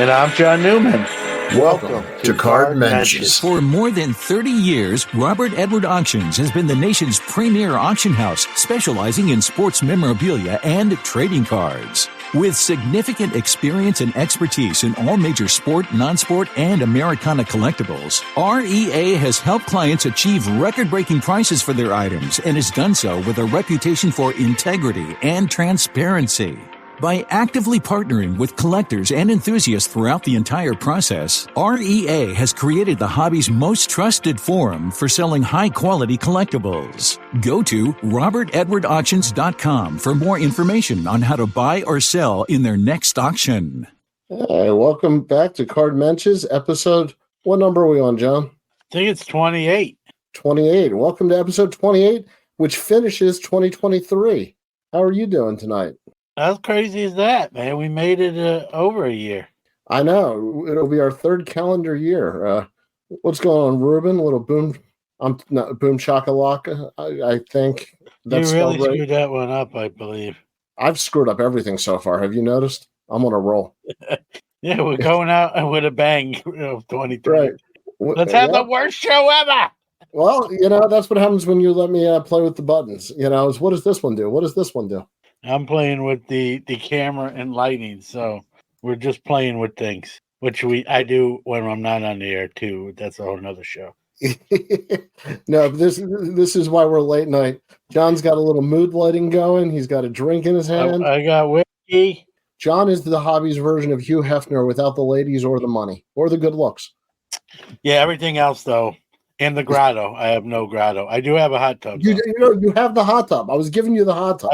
And I'm John Newman. Welcome to Card Mensches. For more than 30 years, Robert Edward Auctions has been the nation's premier auction house, specializing in sports memorabilia and trading cards. With significant experience and expertise in all major sport, non-sport, and Americana collectibles, REA has helped clients achieve record-breaking prices for their items and has done so with a reputation for integrity and transparency. By actively partnering with collectors and enthusiasts throughout the entire process, REA has created the hobby's most trusted forum for selling high-quality collectibles. Go to robertedwardauctions.com for more information on how to buy or sell in their next auction. Hey, welcome back to Card Mensches episode. What number are we on, John? I think it's 28. 28. Welcome to episode 28, which finishes 2023. How are you doing tonight? How crazy is that, man? We made it over a year. I know. It'll be our third calendar year. What's going on, Ruben? A little boom. I'm not boom shakalaka. I think that's you really right. screwed that one up, I believe. I've screwed up everything so far. Have you noticed? I'm on a roll. Yeah, we're going out with a bang of 23. Right. Let's have the worst show ever. Well, that's what happens when you let me play with the buttons. Is what does this one do? What does this one do? I'm playing with the camera and lighting, so we're just playing with things, which I do when I'm not on the air too. That's a whole nother show. No, this is why we're late night. John's got a little mood lighting going. He's got a drink in his hand. I got whiskey. John is the hobby's version of Hugh Hefner without the ladies or the money or the good looks. Yeah, everything else though. And the grotto. I have no grotto. I do have a hot tub. You have the hot tub. I was giving you the hot tub.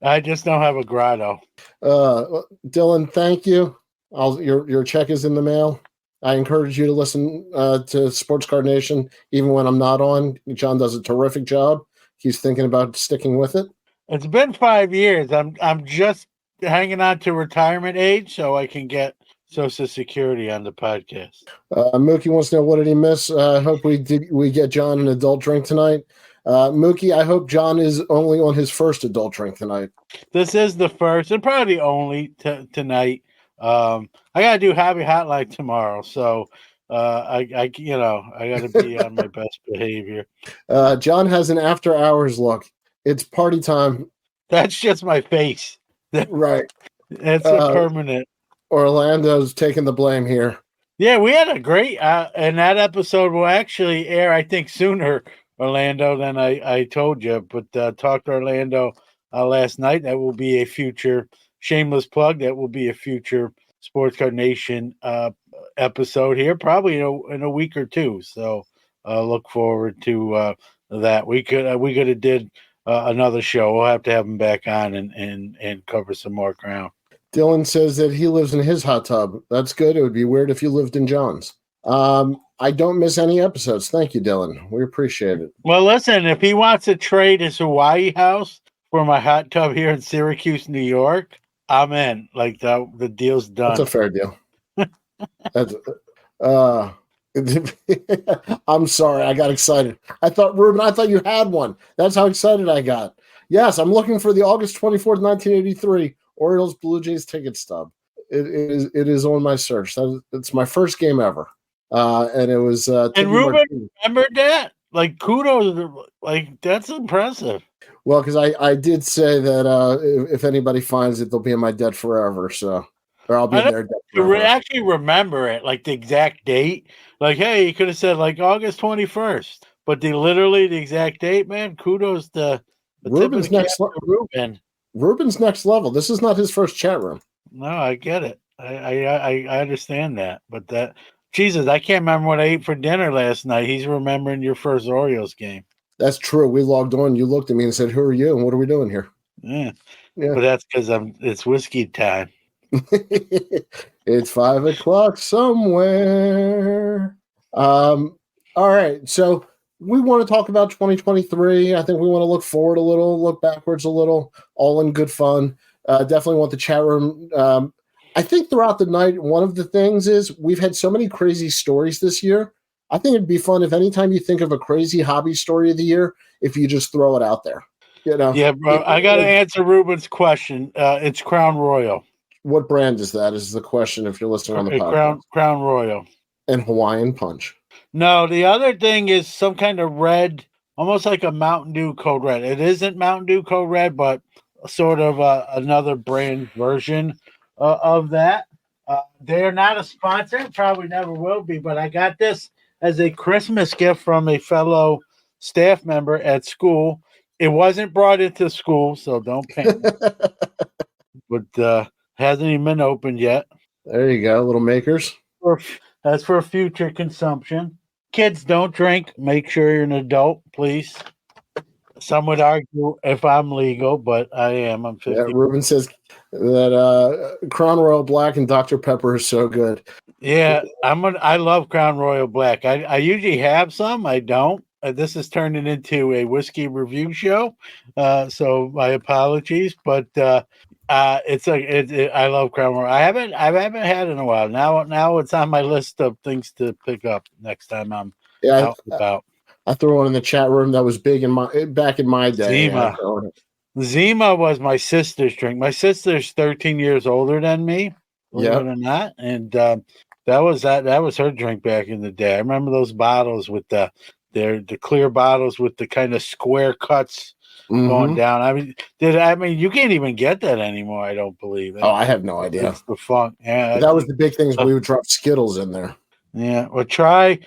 I just don't have a grotto. Dylan, thank you. Your check is in the mail. I encourage you to listen to Sports Card Nation even when I'm not on. John does a terrific job. He's thinking about sticking with it. It's been 5 years. I'm just hanging on to retirement age so I can get Social Security on the podcast. Mookie wants to know, what did he miss? I hope we get John an adult drink tonight. Mookie, I hope John is only on his first adult drink tonight. This is the first and probably the only tonight. I gotta do Hobby Hotline tomorrow, so I gotta be on my best behavior. John has an after hours look. It's party time. That's just my face. Right. It's a permanent. Orlando's taking the blame here. Yeah, we had a great and that episode will actually air, I think, sooner, Orlando, than I told you, but talked to Orlando last night. That will be a future shameless plug. That will be a future Sports Card Nation episode here, probably in a week or two. So look forward to that. We could have did another show. We'll have to have him back on and cover some more ground. Dylan says that he lives in his hot tub. That's good. It would be weird if you lived in John's. I don't miss any episodes. Thank you, Dylan. We appreciate it. Well, listen, if he wants to trade his Hawaii house for my hot tub here in Syracuse, New York, I'm in. Like the deal's done. That's a fair deal. I'm sorry. I got excited. Ruben, I thought you had one. That's how excited I got. Yes, I'm looking for the August 24th, 1983 Orioles Blue Jays ticket stub. It is on my search. It's my first game ever. And it was and Ruben remembered that? Like, kudos, like, that's impressive. Well, because I did say that if anybody finds it, they'll be in my debt forever. So, or I'll be in their debt forever. Actually remember it, like the exact date. Like, hey, you could have said like August 21st, but the exact date, man. Kudos to Ruben's next level. Ruben's next level. This is not his first chat room. No, I get it. I understand that, but that. Jesus, I can't remember what I ate for dinner last night. He's remembering your first Orioles game. That's true. We logged on. You looked at me and said, "Who are you? And what are we doing here?" Yeah. But that's because it's whiskey time. It's 5:00 somewhere. All right. So we want to talk about 2023. I think we want to look forward a little, look backwards a little, all in good fun. Definitely want the chat room. I think throughout the night, one of the things is we've had so many crazy stories this year. I think it'd be fun if anytime you think of a crazy hobby story of the year, if you just throw it out there. Yeah, bro. I got to answer Ruben's question. It's Crown Royal. What brand is that? Is the question if you're listening on the podcast. Crown Royal. And Hawaiian Punch. No, the other thing is some kind of red, almost like a Mountain Dew Code Red. It isn't Mountain Dew Code Red, but sort of another brand version of that. They're not a sponsor, probably never will be, but I got this as a Christmas gift from a fellow staff member at school. It wasn't brought into school, so don't panic. But hasn't even been opened yet. There you go, little makers. That's for future consumption. Kids, don't drink. Make sure you're an adult, please. Some would argue if I'm legal, but I am. I'm 50. Yeah, Ruben says that Crown Royal Black and Dr. Pepper are so good. Yeah, I love Crown Royal Black. I usually have some. I don't. This is turning into a whiskey review show, so my apologies. But I love Crown Royal. I haven't had it in a while. Now it's on my list of things to pick up next time I'm out and about. I threw one in the chat room that was big back in my day. Zima was my sister's drink. My sister's 13 years older than me, believe it or not, and that was her drink back in the day. I remember those bottles with the clear bottles with the kind of square cuts going down. I mean, you can't even get that anymore. I don't believe. Oh, I have no idea. It's the funk. Yeah, that was the big things. We would drop Skittles in there. Yeah, well, try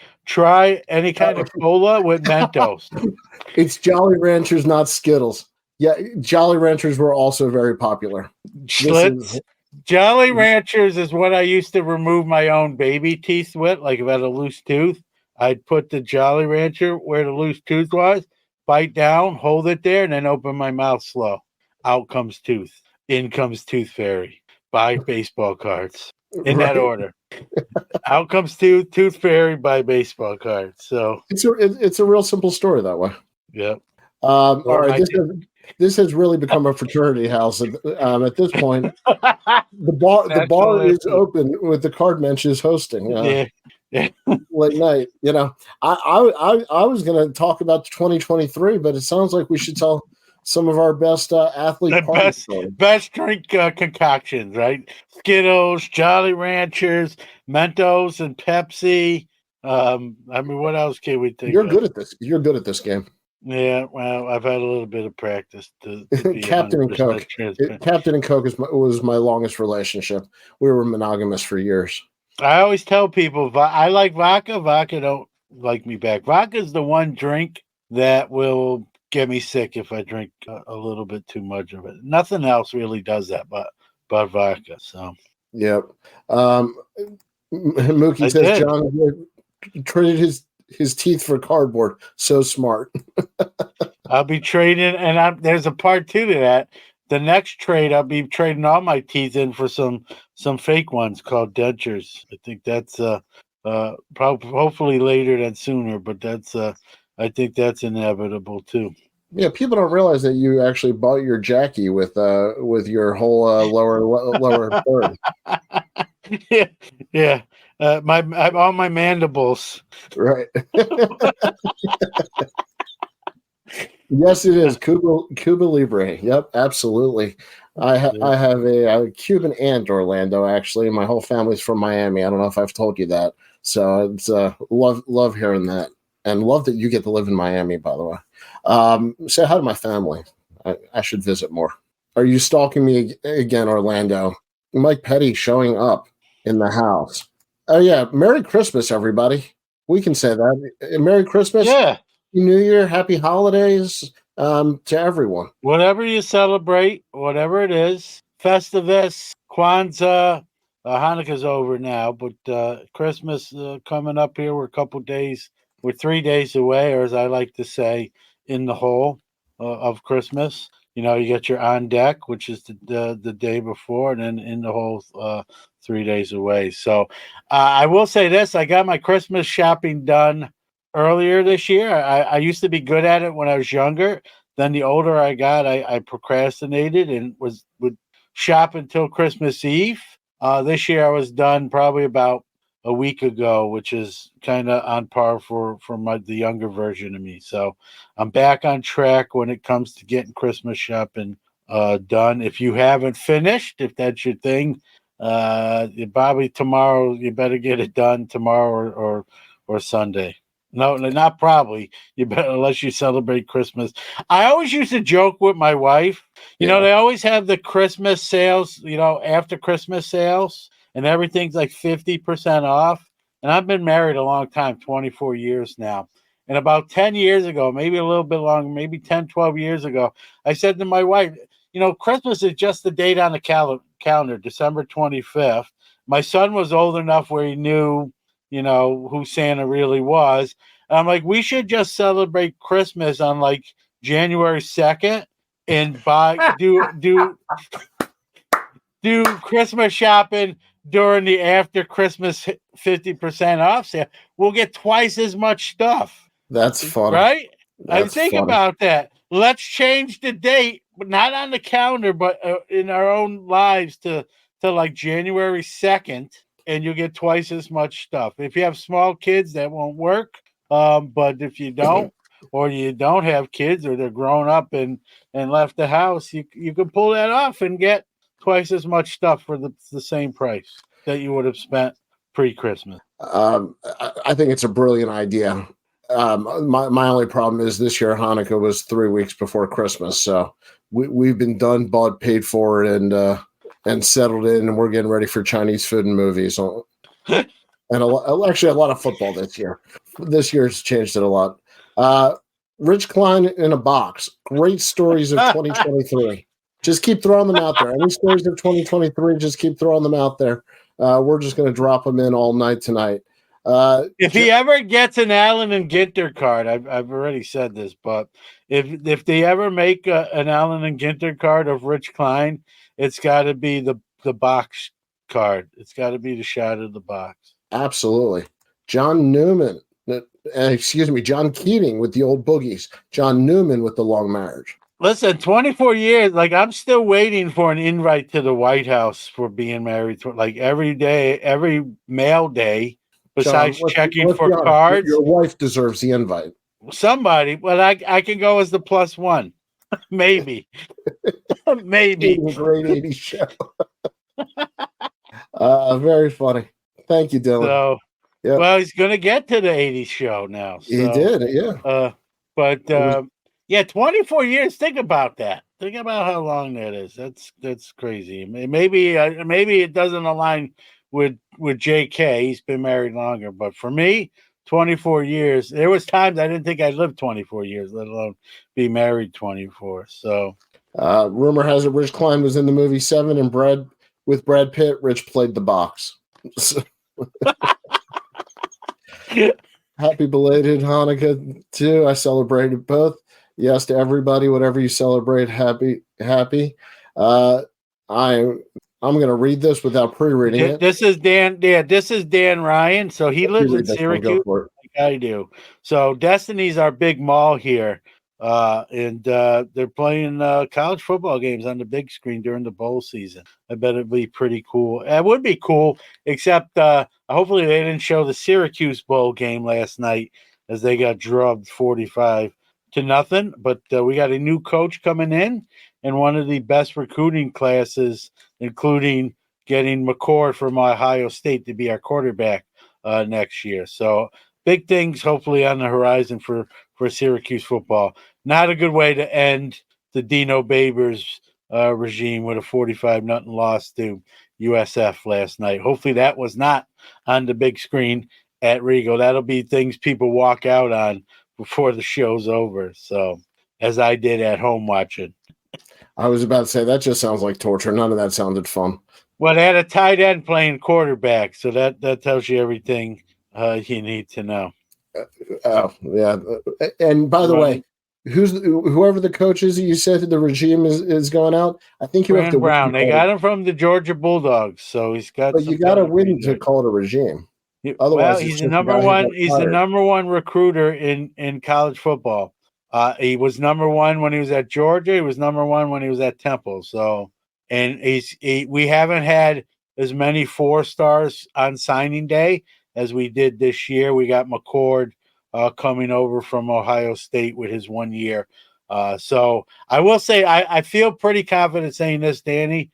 any kind of cola with Mentos. It's Jolly Ranchers, not Skittles. Yeah, Jolly Ranchers were also very popular. Schlitz. Jolly Ranchers is what I used to remove my own baby teeth with. Like if I had a loose tooth, I'd put the Jolly Rancher where the loose tooth was, bite down, hold it there, and then open my mouth slow. Out comes tooth. In comes Tooth Fairy. Buy baseball cards. In that order. Out comes Tooth Fairy, buy baseball cards. So it's a real simple story that way. Yep. All right. This has really become a fraternity house at this point. The bar is open with the card Mensches hosting. Late night. You know, I was going to talk about 2023, but it sounds like we should tell some of our best athlete best drink concoctions, right? Skittles, Jolly Ranchers, Mentos, and Pepsi. I mean, what else can we think? You're good at this. You're good at this game. Yeah, well, I've had a little bit of practice to be Captain and Coke. Captain and Coke was my longest relationship. We were monogamous for years. I always tell people I like vodka. Vodka don't like me back. Vodka is the one drink that will get me sick if I drink a little bit too much of it. Nothing else really does that, but vodka. So, yep. Mookie says John traded his teeth for cardboard. So smart. I'll be trading, and there's a part two to that. The next trade, I'll be trading all my teeth in for some fake ones called dentures. I think that's probably hopefully later than sooner, but that's I think that's inevitable too. Yeah, people don't realize that you actually bought your Jackie with your whole lower third. Yeah. All my mandibles. Right. Yes, it is Cuba Libre. Yep, absolutely. I have a Cuban aunt, Orlando. Actually, my whole family's from Miami. I don't know if I've told you that. So it's love hearing that, and love that you get to live in Miami. By the way, say hi to my family. I should visit more. Are you stalking me again, Orlando? Mike Petty showing up in the house. Oh yeah, Merry Christmas, everybody. We can say that. Merry Christmas. Yeah. New Year, happy holidays to everyone. Whatever you celebrate, whatever it is, Festivus, Kwanzaa, Hanukkah's over now, but Christmas coming up here. We're 3 days away, or as I like to say, in the hole of Christmas. You know, you get your on deck, which is the day before, and then in the hole 3 days away. So I will say this: I got my Christmas shopping done earlier this year. I used to be good at it when I was younger. Then the older I got, I procrastinated and would shop until Christmas Eve. This year I was done probably about a week ago, which is kind of on par for the younger version of me. So I'm back on track when it comes to getting Christmas shopping done. If you haven't finished, if that's your thing, Probably tomorrow. You better get it done tomorrow or Sunday. No, not probably. You better, unless you celebrate Christmas. I always used to joke with my wife. They always have the Christmas sales. After Christmas sales, and everything's like 50% off. And I've been married a long time, 24 years now. And about 10 years ago, maybe a little bit longer, maybe 10, 12 years ago, I said to my wife, Christmas is just the date on the calendar, December 25th. My son was old enough where he knew, who Santa really was. And I'm like, we should just celebrate Christmas on like January 2nd and do Christmas shopping during the after Christmas 50% off sale. We'll get twice as much stuff. That's funny. Right? That's I think funny. about that. Let's change the date, but not on the calendar, but in our own lives to like January 2nd, and you'll get twice as much stuff. If you have small kids, that won't work. But if you don't, or you don't have kids, or they're grown up and left the house, you can pull that off and get twice as much stuff for the same price that you would have spent pre-Christmas. I think it's a brilliant idea. My only problem is this year Hanukkah was 3 weeks before Christmas, so we've been done, bought, paid for it, and settled in, and we're getting ready for Chinese food and movies, and actually a lot of football this year. This year's changed it a lot. Rich Klein in a box. Great stories of 2023. Just keep throwing them out there. Any stories of 2023, just keep throwing them out there. We're just going to drop them in all night tonight. If he ever gets an Allen and Ginter card, I've already said this, but if they ever make an Allen and Ginter card of Rich Klein, it's got to be the box card. It's got to be the shot of the box. Absolutely. John Newman, John Keating with the old boogies. John Newman with the long marriage. Listen, 24 years, like I'm still waiting for an invite to the White House for being married. Like every day, every mail day, besides John, checking for cards. Your wife deserves the invite. Somebody, well, I can go as the plus one. Maybe. Maybe. Great 80s show. Very funny. Thank you, Dylan. So, yep. Well, he's going to get to the 80s show now. So, he did, yeah. Yeah, 24 years. Think about that. Think about how long that is. That's crazy. Maybe it doesn't align with JK. He's been married longer, but for me, 24 years. There was times I didn't think I'd live 24 years, let alone be married 24. So, rumor has it Rich Klein was in the movie Seven and with Brad Pitt. Rich played the box. Happy belated Hanukkah too. I celebrated both. Yes to everybody, whatever you celebrate, happy. I'm going to read this without pre-reading it. This is Dan. Yeah, this is Dan Ryan. So he lives in Syracuse, like I do. So Destiny's our big mall here, and they're playing college football games on the big screen during the bowl season. I bet it'd be pretty cool. It would be cool, except hopefully they didn't show the Syracuse bowl game last night as they got drubbed 45-0. But we got a new coach coming in and one of the best recruiting classes, including getting McCord from Ohio State to be our quarterback next year. So big things hopefully on the horizon for Syracuse football. Not a good way to end the Dino Babers regime with a 45-0 loss to USF last night. Hopefully that was not on the big screen at Regal. That'll be things people walk out on before the show's over. So, as I did at home watching. I was about to say, that just sounds like torture. None of that sounded fun. Well, they had a tight end playing quarterback, so that tells you everything you need to know. Yeah. And by the way, whoever the coach is that you said the regime is going out, I think you have to Brown. They got him from the Georgia Bulldogs, so he's got. But you got to win to call it a regime. Otherwise, he's the number one. He's the number one recruiter in college football. He was number one when he was at Georgia. He was number one when he was at Temple. So, and we haven't had as many 4-stars on signing day as we did this year. We got McCord coming over from Ohio State with his 1 year. So I will say I feel pretty confident saying this, Danny.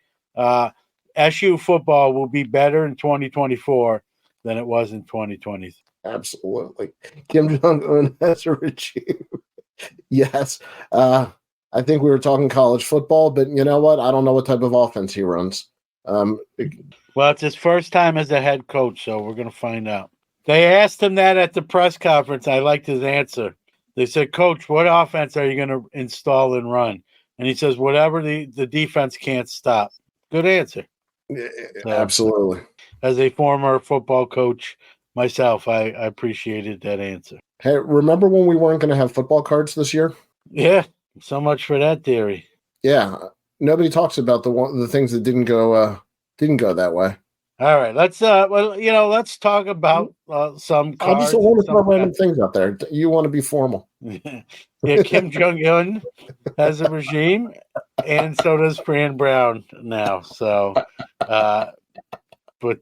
SU football will be better in 2024 than it was in 2020. Absolutely. Kim Jong-un has a regime. Yes. I think we were talking college football, but you know what? I don't know what type of offense he runs. Well, it's his first time as a head coach, so we're going to find out. They asked him that at the press conference. I liked his answer. They said, Coach, what offense are you going to install and run? And he says, whatever the defense can't stop. Good answer. So, absolutely. As a former football coach myself, I appreciated that answer. Hey, remember when we weren't going to have football cards this year? Yeah, so much for that theory. Yeah, nobody talks about the things that didn't go that way. All right, let's let's talk about some cards. I just want to throw random things out there. You want to be formal? Yeah, Kim Jong-un has a regime, and so does Fran Brown now. So, but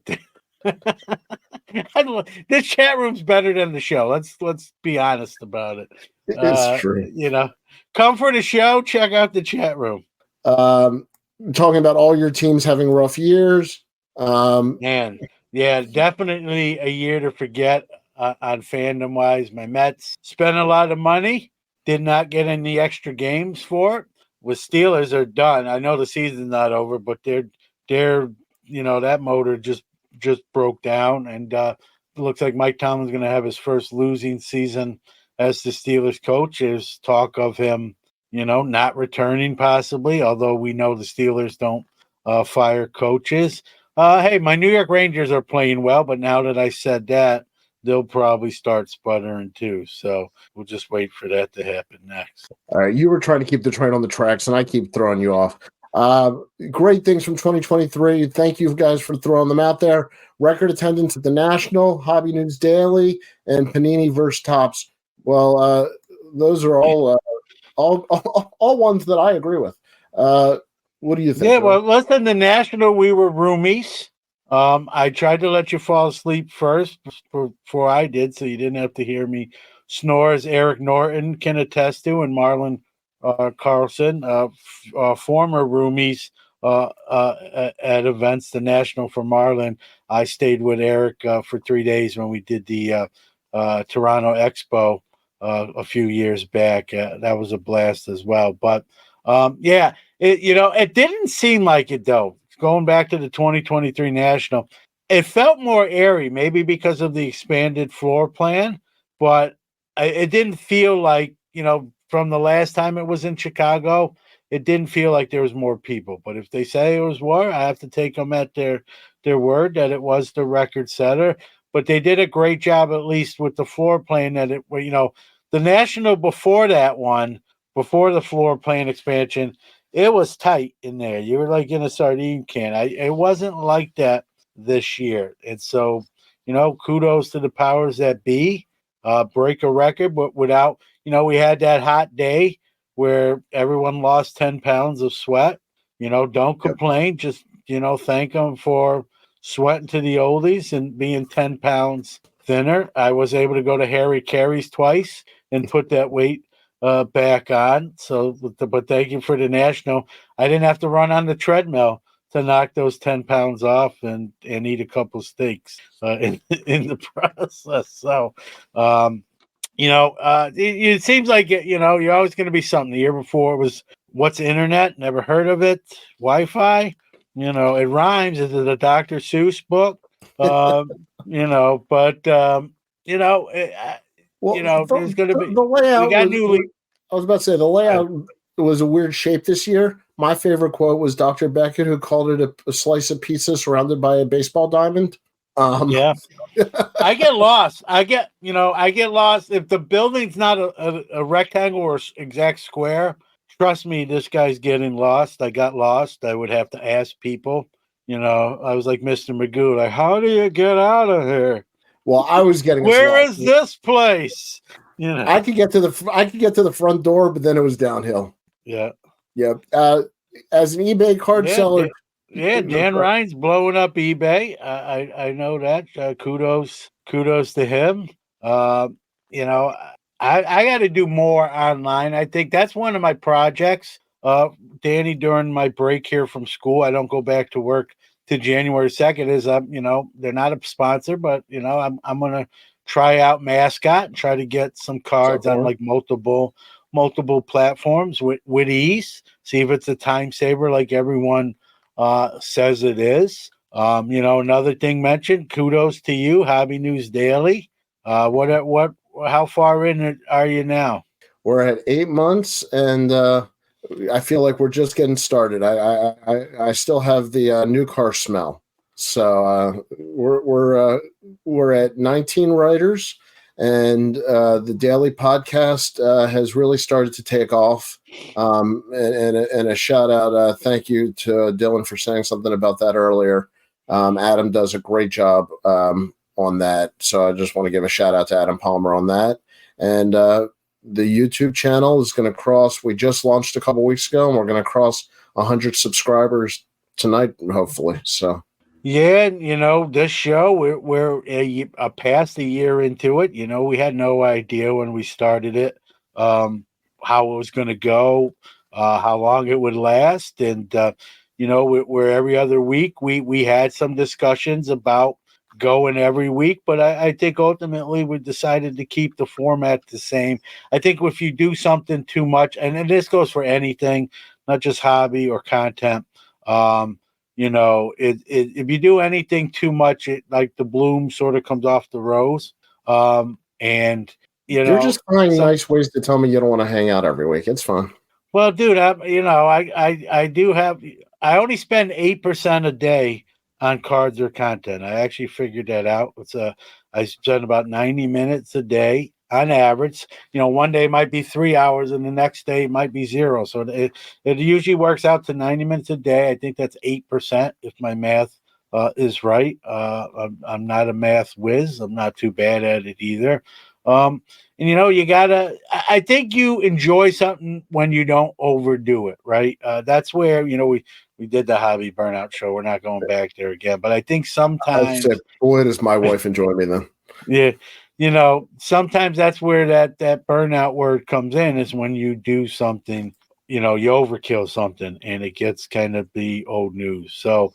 this chat room's better than the show. Let's be honest about it. It's true. Come for the show. Check out the chat room. Talking about all your teams having rough years. Man, yeah, definitely a year to forget on fandom wise. My Mets spent a lot of money, did not get any extra games for it. With Steelers are done. I know the season's not over, but they're that motor just broke down, and it looks like Mike Tomlin's going to have his first losing season as the Steelers coach. There's talk of him, not returning possibly, although we know the Steelers don't fire coaches. Hey, my New York Rangers are playing well, but now that I said that, they'll probably start sputtering too. So we'll just wait for that to happen next. All right, you were trying to keep the train on the tracks, and I keep throwing you off. Great things from 2023. Thank you guys for throwing them out there. Record attendance at the National, Hobby News Daily, and Panini vs. Topps. Well, those are all ones that I agree with. What do you think? Yeah, well, listen, the National, we were roomies. I tried to let you fall asleep first before I did, so you didn't have to hear me snore, as Eric Norton can attest to, and Marlon Carlson, former roomies at events. The National for Marlon, I stayed with Eric for 3 days when we did the Toronto Expo a few years back. That was a blast as well. But yeah. It didn't seem like it, though. Going back to the 2023 National, it felt more airy, maybe because of the expanded floor plan, but it didn't feel like, from the last time it was in Chicago, it didn't feel like there was more people. But if they say it was more, I have to take them at their word that it was the record setter. But they did a great job, at least with the floor plan, that the National before that one, before the floor plan expansion, it was tight in there. You were like in a sardine can. It wasn't like that this year. And so, kudos to the powers that be, break a record, but without, we had that hot day where everyone lost 10 pounds of sweat. Don't complain. Just, thank them for sweating to the oldies and being 10 pounds thinner. I was able to go to Harry Carey's twice and put that weight back on. So, but thank you for the National. I didn't have to run on the treadmill to knock those 10 pounds off and eat a couple steaks in the process. So, it seems like, you're always going to be something. The year before it was, what's internet? Never heard of it. Wi-Fi? It rhymes. Is it a Dr. Seuss book? There's going to be the layout. I was about to say the layout was a weird shape this year. My favorite quote was Dr. Beckett, who called it a slice of pizza surrounded by a baseball diamond. Yeah, I get lost. I get lost if the building's not a rectangle or exact square. Trust me, this guy's getting lost. I got lost. I would have to ask people. I was like Mr. Magoo, like, how do you get out of here? Well, I was getting. Where is this place? I could get to the front door, but then it was downhill. Yeah. As an eBay card seller, Dan Ryan's blowing up eBay. I know that. Kudos to him. I got to do more online. I think that's one of my projects. Danny, during my break here from school, I don't go back to work to January 2nd is, they're not a sponsor, but, I'm going to try out Mascot and try to get some cards on like multiple platforms with ease. See if it's a time saver like everyone says it is. Another thing mentioned, kudos to you, Hobby News Daily. How far in are you now? We're at 8 months, and I feel like we're just getting started. I still have the new car smell. So we're at 19 writers, and the daily podcast has really started to take off. And a shout out, thank you to Dylan for saying something about that earlier. Adam does a great job on that, so I just want to give a shout out to Adam Palmer on that. And the YouTube channel is going to cross. We just launched a couple weeks ago, and we're going to cross 100 subscribers tonight, hopefully. So. Yeah, this show, we're past a year into it. We had no idea when we started it how it was going to go, how long it would last. And, we're every other week. We had some discussions about going every week, but I think ultimately we decided to keep the format the same. I think if you do something too much, and this goes for anything, not just hobby or content, if you do anything too much, it like the bloom sort of comes off the rose. And you're just finding nice ways to tell me you don't want to hang out every week. It's fun. Well, dude, I only spend 8% a day on cards or content. I actually figured that out. I spend about 90 minutes a day on average. One day might be 3 hours and the next day might be 0. So it usually works out to 90 minutes a day. I think that's 8% if my math is right. I'm not a math whiz. I'm not too bad at it either. And you gotta, I think you enjoy something when you don't overdo it, right? That's where, we did the hobby burnout show. We're not going back there again, but I think sometimes, boy, does my wife enjoy me then. Yeah. Sometimes that's where that burnout word comes in, is when you do something, you overkill something and it gets kind of the old news. So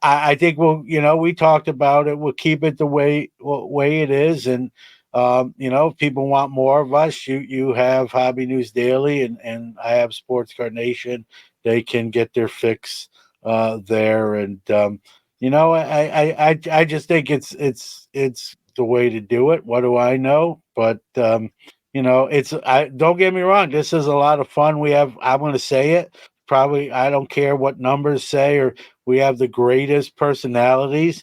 I think we talked about it. We'll keep it the way it is. And, if people want more of us, you have Hobby News Daily and I have Sports Card Nation. They can get their fix there. And, I just think it's the way to do it. What do I know? But, don't get me wrong. This is a lot of fun. I'm going to say it. Probably, I don't care what numbers say, or we have the greatest personalities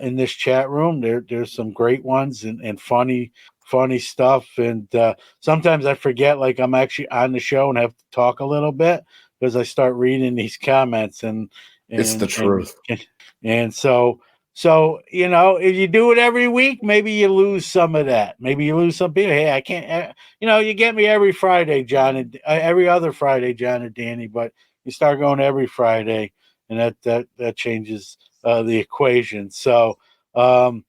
in this chat room. There's some great ones and funny stuff. And sometimes I forget, like I'm actually on the show and have to talk a little bit because I start reading these comments and it's the truth. And so, if you do it every week, maybe you lose some of that. Maybe you lose some people. Hey, I can't, you get me every Friday, John, and every other Friday, John and Danny, but you start going every Friday and that changes the equation. So, thank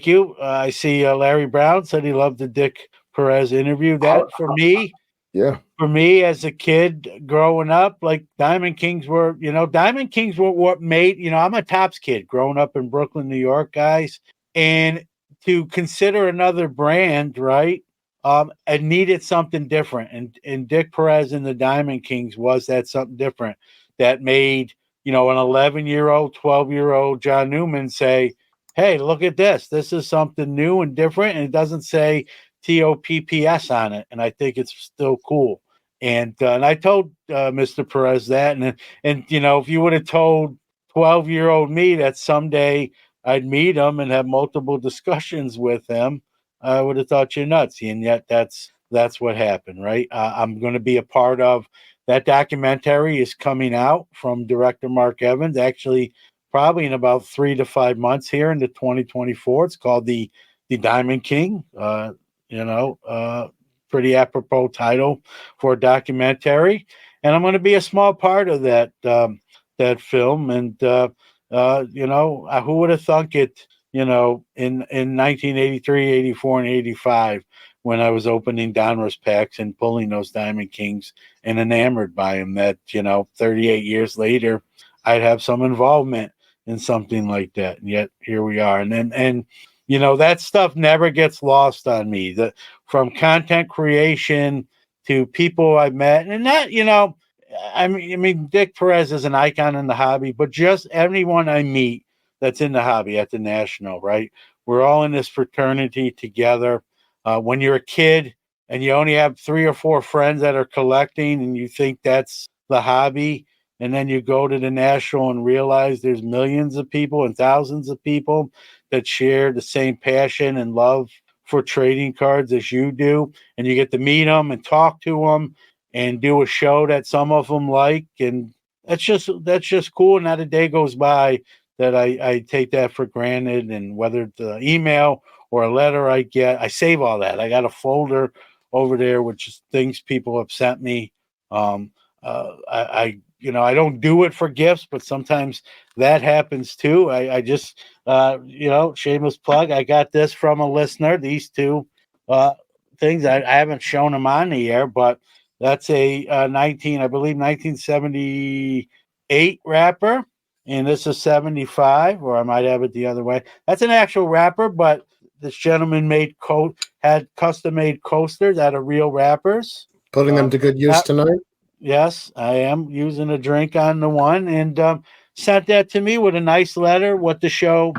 you. I see Larry Brown said he loved the Dick Perez interview. That for me, yeah. For me as a kid growing up, like Diamond Kings were what made, I'm a Topps kid growing up in Brooklyn, New York, guys. And to consider another brand, right? It needed something different. And Dick Perez and the Diamond Kings was that something different that made, an 11-year-old, 12-year-old John Newman say, hey, look at this. This is something new and different. And it doesn't say TOPPS on it. And I think it's still cool. And I told Mr. Perez that. And if you would have told 12-year-old me that someday I'd meet him and have multiple discussions with him, I would have thought you're nuts. And yet that's what happened, right? I'm going to be a part of that. Documentary is coming out from director Mark Evans, actually probably in about 3 to 5 months here into 2024. It's called the Diamond King. Pretty apropos title for a documentary. And I'm going to be a small part of that film. And who would have thunk it? In 1983, 84, and 85, when I was opening Donruss packs and pulling those Diamond Kings and enamored by them, that 38 years later, I'd have some involvement in something like that. And yet here we are. And that stuff never gets lost on me. From content creation to people I've met, and that, I mean, Dick Perez is an icon in the hobby, but just everyone I meet that's in the hobby at the National, right? We're all in this fraternity together. When you're a kid and you only have 3 or 4 friends that are collecting and you think that's the hobby, and then you go to the National and realize there's millions of people and thousands of people that share the same passion and love for trading cards as you do, and you get to meet them and talk to them and do a show that some of them like, and that's just cool. Not a day goes by that I take that for granted. And whether it's an email or a letter I get, I save all that. I got a folder over there which is things people have sent me. I don't do it for gifts, but sometimes that happens too. I just shameless plug. I got this from a listener. These two things I haven't shown them on the air, but that's a 1978 wrapper, and this is 75, or I might have it the other way. That's an actual wrapper, but this gentleman had custom made coasters out of real wrappers. Putting them to good use tonight. Yes, I am using a drink on the one, and sent that to me with a nice letter, what the show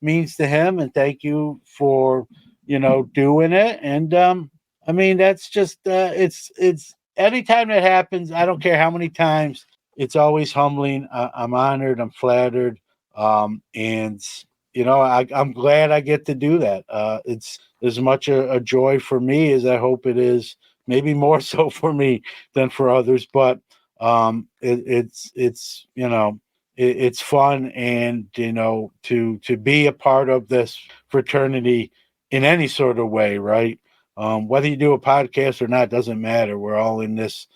means to him, and thank you for doing it. And I mean, that's just it's anytime that happens, I don't care how many times, it's always humbling. I'm honored, I'm flattered, and I'm glad I get to do that. It's as much a joy for me as I hope it is, maybe more so for me than for others. But it's fun, and to be a part of this fraternity in any sort of way, right? Whether you do a podcast or not doesn't matter. We're all in this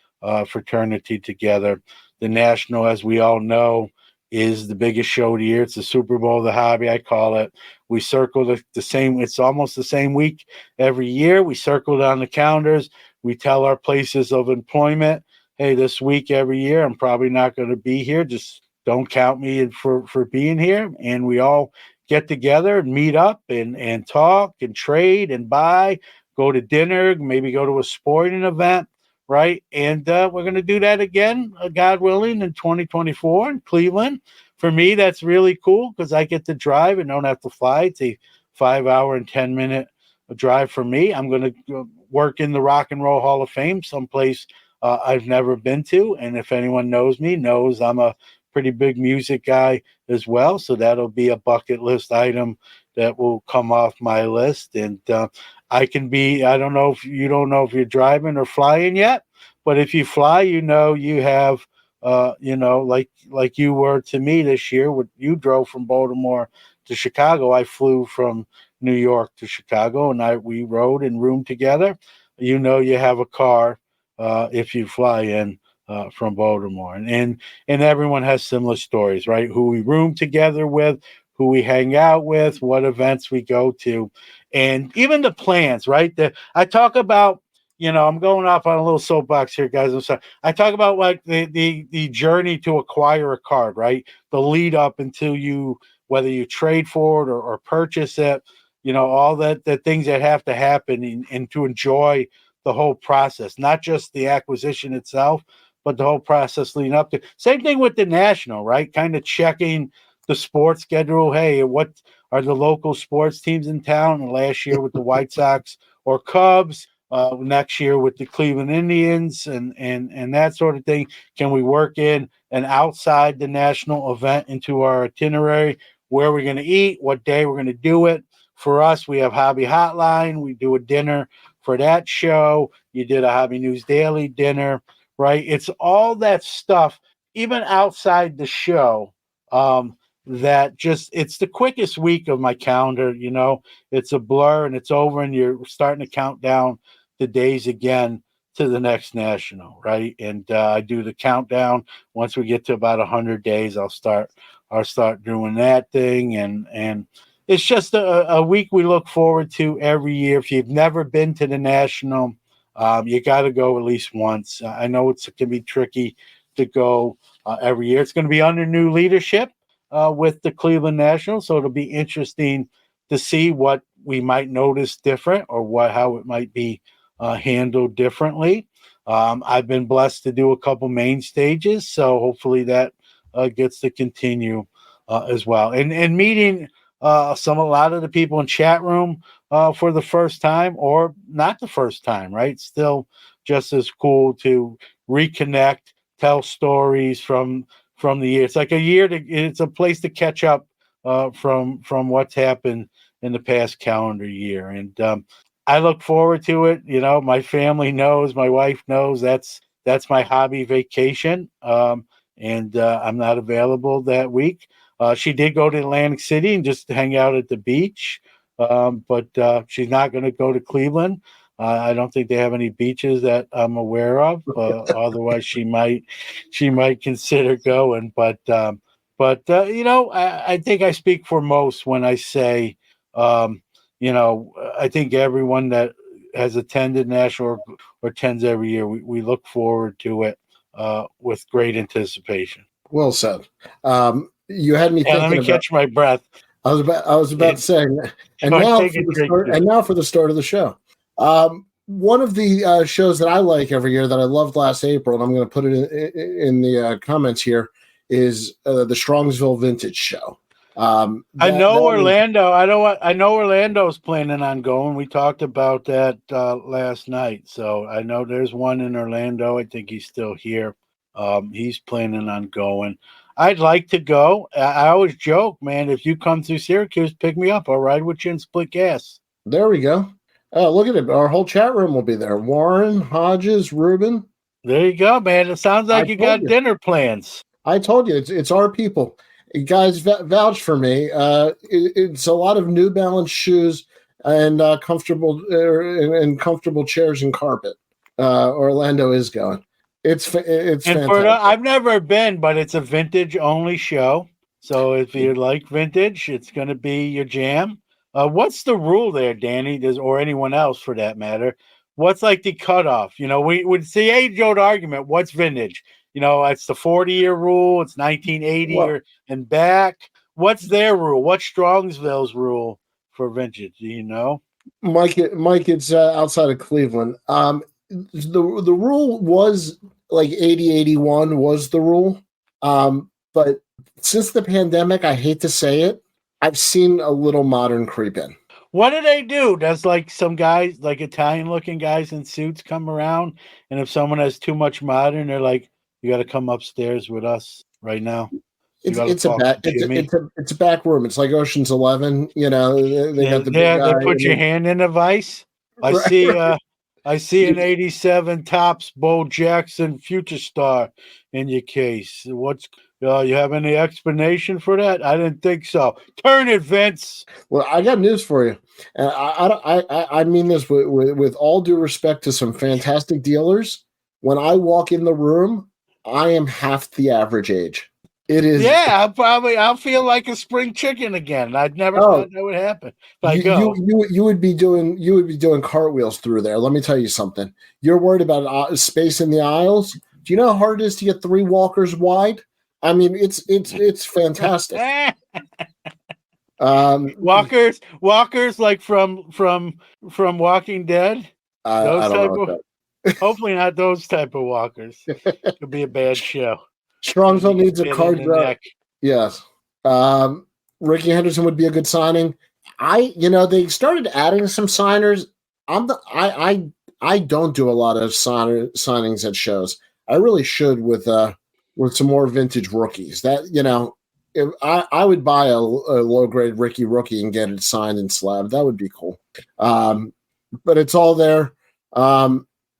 fraternity together. The National, as we all know, is the biggest show of the year. It's the Super Bowl of the hobby, I call it. We circle the same. It's almost the same week every year. We circle it on the calendars. We tell our places of employment, hey, this week every year, I'm probably not going to be here. Just don't count me in for being here. And we all get together and meet up and talk and trade and buy, go to dinner, maybe go to a sporting event, right? And we're going to do that again, God willing, in 2024 in Cleveland. For me, that's really cool because I get to drive and don't have to fly. It's a 5-hour and 10-minute drive for me. I'm going to work in the Rock and Roll Hall of Fame, someplace I've never been to. And if anyone knows me, knows I'm a pretty big music guy as well. So that'll be a bucket list item that will come off my list. And I don't know if you're driving or flying yet, but if you fly, you have, like you were to me this year, you drove from Baltimore to Chicago. I flew from New York to Chicago, and we rode and roomed together. You have a car if you fly in from Baltimore, and everyone has similar stories, right? Who we room together with, who we hang out with, what events we go to, and even the plans, right? I talk about, I'm going off on a little soapbox here, guys. I'm sorry. I talk about like the journey to acquire a card, right? The lead up until whether you trade for it or purchase it, all the things that have to happen and to enjoy the whole process, not just the acquisition itself, but the whole process leading up to. Same thing with the National, right? Kind of checking the sports schedule. Hey, what are the local sports teams in town? And last year with the White Sox or Cubs, next year with the Cleveland Indians, and that sort of thing. Can we work in an outside the National event into our itinerary? Where we're going to eat, what day we're going to do it. For us, we have Hobby Hotline. We do a dinner for that show. You did a Hobby News Daily dinner, right? It's all that stuff, even outside the show, it's the quickest week of my calendar. It's a blur and it's over, and you're starting to count down the days again to the next National, right? And I do the countdown. Once we get to about 100 days, I'll start doing that thing, and it's just a week we look forward to every year. If you've never been to the National, you got to go at least once. I know it can be tricky to go every year. It's going to be under new leadership with the Cleveland Nationals, so it'll be interesting to see what we might notice different or how it might be handled differently. I've been blessed to do a couple main stages, so hopefully that gets to continue as well. And meeting a lot of the people in chat room for the first time or not the first time, right? Still just as cool to reconnect, tell stories from the year. It's like it's a place to catch up from what's happened in the past calendar year. And I look forward to it. You know, my family knows, my wife knows that's my hobby vacation. And I'm not available that week. She did go to Atlantic City and just hang out at the beach. But she's not going to go to Cleveland. I don't think they have any beaches that I'm aware of. Otherwise, she might consider going. But you know, I think I speak for most when I say, you know, I think everyone that has attended National or attends every year, we look forward to it with great anticipation. Well said. You had me thinking. Let me catch my breath. I was about to say, and now for the start of the show. One of the shows that I like every year that I loved last April, and I'm going to put it in the comments here, is the Strongsville Vintage Show. I know Orlando's planning on going. We talked about that last night. So I know there's one in Orlando. I think he's still here. He's planning on going. I'd like to go. I always joke, man, if you come through Syracuse, pick me up. I'll ride with you and split gas. There we go. Look at it. Our whole chat room will be there. Warren, Hodges, Ruben. There you go, man. It sounds like you got dinner plans. I told you, it's our people. You guys vouch for me. It's a lot of New Balance shoes and comfortable chairs and carpet. Orlando is going. It's fantastic. I've never been, but it's a vintage only show. So if you like vintage, it's going to be your jam. What's the rule there, Danny? Or anyone else for that matter? What's like the cutoff? You know, we would see age-old argument. What's vintage? You know, it's the 40-year rule. It's 1980 and back. What's their rule? What's Strongsville's rule for vintage? Do you know? Mike, it's outside of Cleveland. The rule was like 80-81 was the rule. But since the pandemic, I hate to say it, I've seen a little modern creep in. What do they do? Does like some guys, like Italian-looking guys in suits, come around? And if someone has too much modern, they're like, "You got to come upstairs with us right now." It's a back room. It's like Ocean's 11. You know, they got the big guy, they put your hand in a vice. I see an 87 Topps Bo Jackson Future Star in your case. You have any explanation for that? I didn't think so. Turn it, Vince. Well, I got news for you. And I mean this with all due respect to some fantastic dealers. When I walk in the room, I am half the average age. It is. Yeah, I'll feel like a spring chicken again. I'd never thought that would happen. You would be doing cartwheels through there. Let me tell you something. You're worried about space in the aisles. Do you know how hard it is to get 3 walkers wide? I mean, it's fantastic. Walkers like from Walking Dead. Hopefully not those type of walkers. Could be a bad show. Strongsville needs a card draw. Yes. Ricky Henderson would be a good signing. They started adding some signers. I don't do a lot of signings at shows. I really should with some more vintage rookies. That, you know, if I would buy a low grade Ricky rookie and get it signed and slabbed. That would be cool. But it's all there.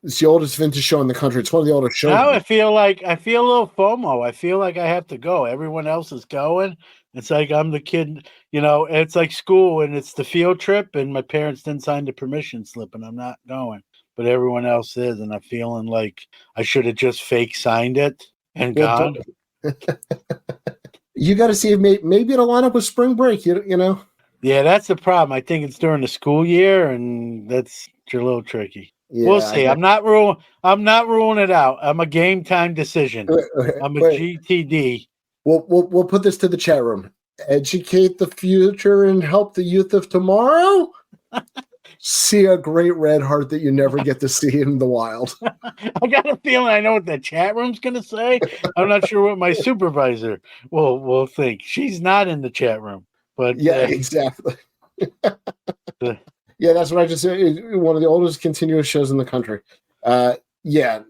It's the oldest vintage show in the country. It's one of the oldest shows. Now I feel a little FOMO. I feel like I have to go. Everyone else is going. It's like I'm the kid, you know, it's like school and it's the field trip and my parents didn't sign the permission slip and I'm not going. But everyone else is, and I'm feeling like I should have just fake signed it and gone. You got to see if maybe it'll line up with spring break, you know? Yeah, that's the problem. I think it's during the school year, and that's a little tricky. We'll Yeah, see. I'm not ruling it out. I'm a game time decision. I'm a wait. GTD. We'll put this to the chat room. Educate the future and help the youth of tomorrow. See a great red heart that you never get to see in the wild. I got a feeling I know what the chat room's going to say. I'm not sure what my supervisor will think. She's not in the chat room, but Yeah, exactly. the- Yeah, that's what I just said. One of the oldest continuous shows in the country. Yeah,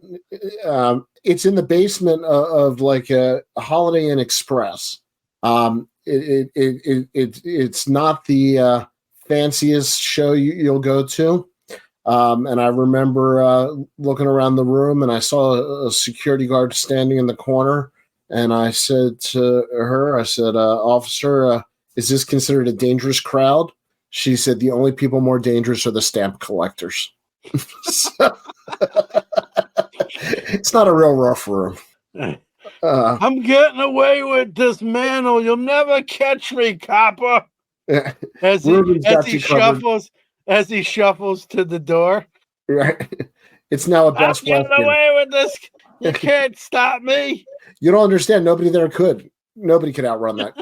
it's in the basement of like a Holiday Inn Express. It's not the fanciest show you'll go to. And I remember looking around the room and I saw a security guard standing in the corner. And I said to her, Officer, is this considered a dangerous crowd? She said, the only people more dangerous are the stamp collectors. So, it's not a real rough room. I'm getting away with this mantle. You'll never catch me, copper. As he shuffles to the door. Right. It's now a Best I'm getting Western. away with this. You can't stop me. You don't understand. Nobody there could. Nobody could outrun that.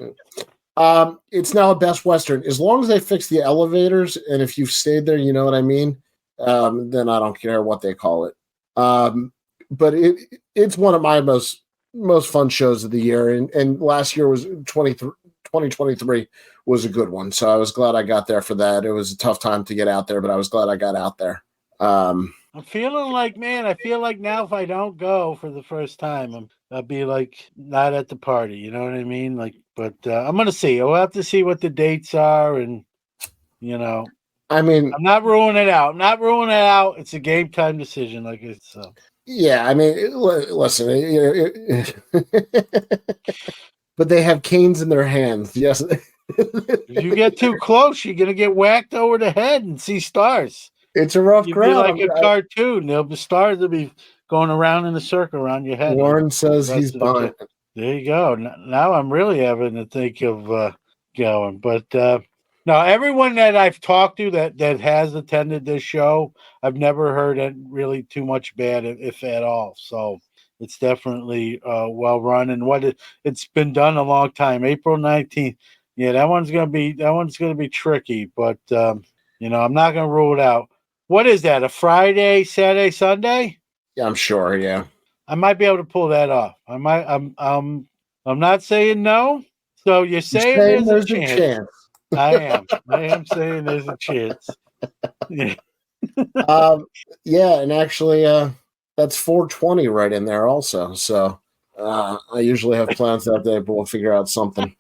It's now a Best Western. As long as they fix the elevators, and if you've stayed there, you know what I mean. Then I don't care what they call it. But it's one of my most fun shows of the year, and last year was 2023 was a good one. So I was glad I got there for that. It was a tough time to get out there, but I was glad I got out there. I'm feeling like, man, I feel like now if I don't go for the first time, I'll be like not at the party. You know what I mean? Like, but I'm gonna see. I'll have to see what the dates are, and I mean, I'm not ruling it out. It's a game time decision, like it's. Yeah, I mean, listen, but they have canes in their hands. Yes. If you get too close, you're gonna get whacked over the head and see stars. It's a rough You'd crowd. be like a cartoon. The stars will be going around in a circle around your head. Warren says he's buying. There you go. Now I'm really having to think of going. But no, everyone that I've talked to that has attended this show, I've never heard really too much bad, if at all. So it's definitely well run, and it's been done a long time. April 19th. Yeah, that one's gonna be tricky, but I'm not gonna rule it out. What is that? A Friday, Saturday, Sunday? Yeah, I'm sure. Yeah, I might be able to pull that off. I'm not saying no. So you're saying there's a chance. I am saying there's a chance. Yeah. Yeah, and actually, that's 420 right in there also. So I usually have plans that day, but we'll figure out something.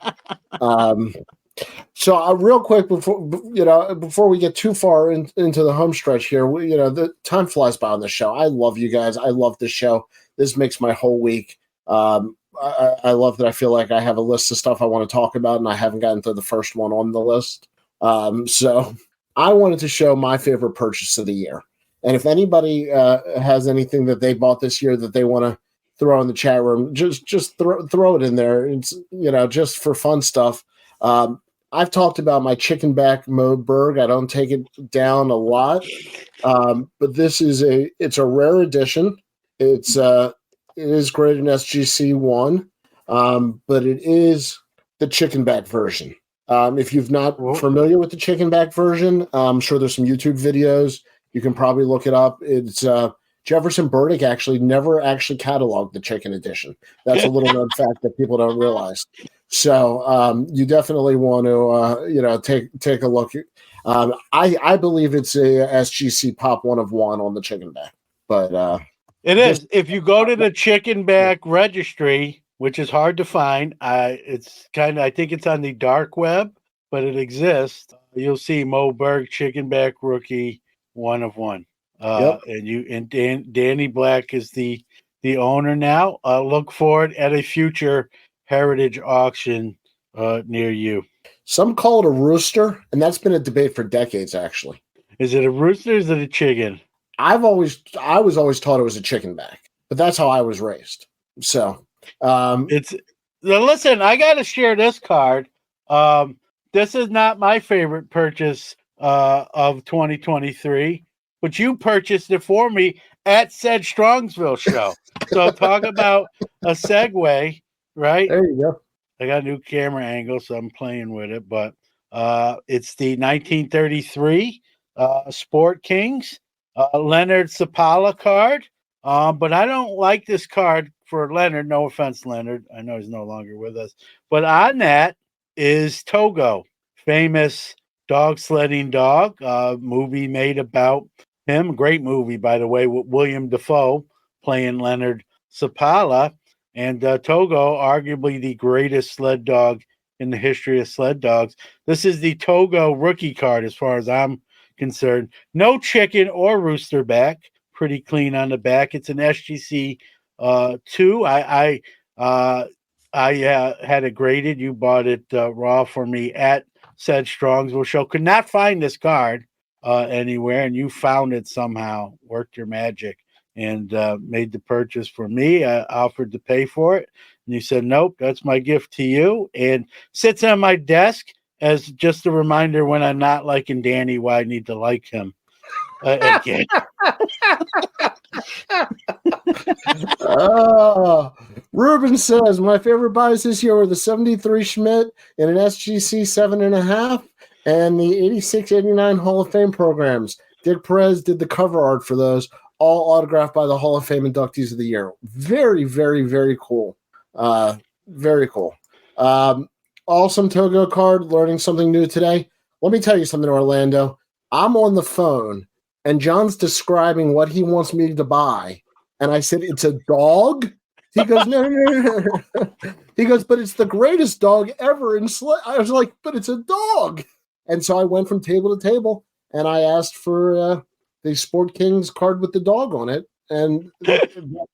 So real quick before we get too far into the home stretch here, the time flies by on the show. I love you guys. I love this show. This makes my whole week. I love that I feel like I have a list of stuff I want to talk about, and I haven't gotten to the first one on the list. So I wanted to show my favorite purchase of the year. And if anybody has anything that they bought this year that they want to throw in the chat room, just throw it in there. It's just for fun stuff. I've talked about my chicken back Moberg. I don't take it down a lot, but this is it's a rare edition. It is graded in SGC 1, but it is the chicken back version. If you've not familiar with the chicken back version, I'm sure there's some YouTube videos. You can probably look it up. It's Jefferson Burdick never cataloged the chicken edition. That's a little known fact that people don't realize. So you definitely want to take a look. I believe it's a SGC Pop 1 of 1 on the chicken back, but it is. If you go to the chicken back registry, which is hard to find, I think it's on the dark web, but it exists. You'll see Moberg chicken back rookie 1 of 1. And Danny Black is the owner now. Look for it at a future heritage auction near you. Some call it a rooster, and that's been a debate for decades. Actually, is it a rooster or is it a chicken? I was always taught it was a chicken back, but that's how I was raised. So listen. I got to share this card. This is not my favorite purchase of 2023. but you purchased it for me at said Strongsville show. So talk about a segue, right? There you go. I got a new camera angle, so I'm playing with it. But it's the 1933 Sport Kings Leonard Sapala card. But I don't like this card for Leonard. No offense, Leonard. I know he's no longer with us. But on that is Togo, famous dog sledding dog, movie made about him. Great movie, by the way, with William Dafoe playing Leonard Sapala. And Togo, arguably the greatest sled dog in the history of sled dogs. This is the Togo rookie card, as far as I'm concerned. No chicken or rooster back. Pretty clean on the back. It's an SGC 2. I had it graded. You bought it raw for me at said Strongsville show. Could not find this card anywhere, and you found it somehow. Worked your magic and made the purchase for me. I offered to pay for it, and you said, nope, that's my gift to you, and sits on my desk as just a reminder when I'm not liking Danny, why I need to like him again. Ruben says, my favorite buys this year were the 73 Schmidt in an SGC 7.5 and the 86-89 Hall of Fame programs. Dick Perez did the cover art for those, all autographed by the Hall of Fame inductees of the year. Very, very, very cool. Very cool. Awesome Togo card, learning something new today. Let me tell you something, Orlando. I'm on the phone, and John's describing what he wants me to buy. And I said, it's a dog? He goes, no. He goes, but it's the greatest dog ever in sled. I was like, but it's a dog. And so I went from table to table, and I asked for the Sport Kings card with the dog on it, and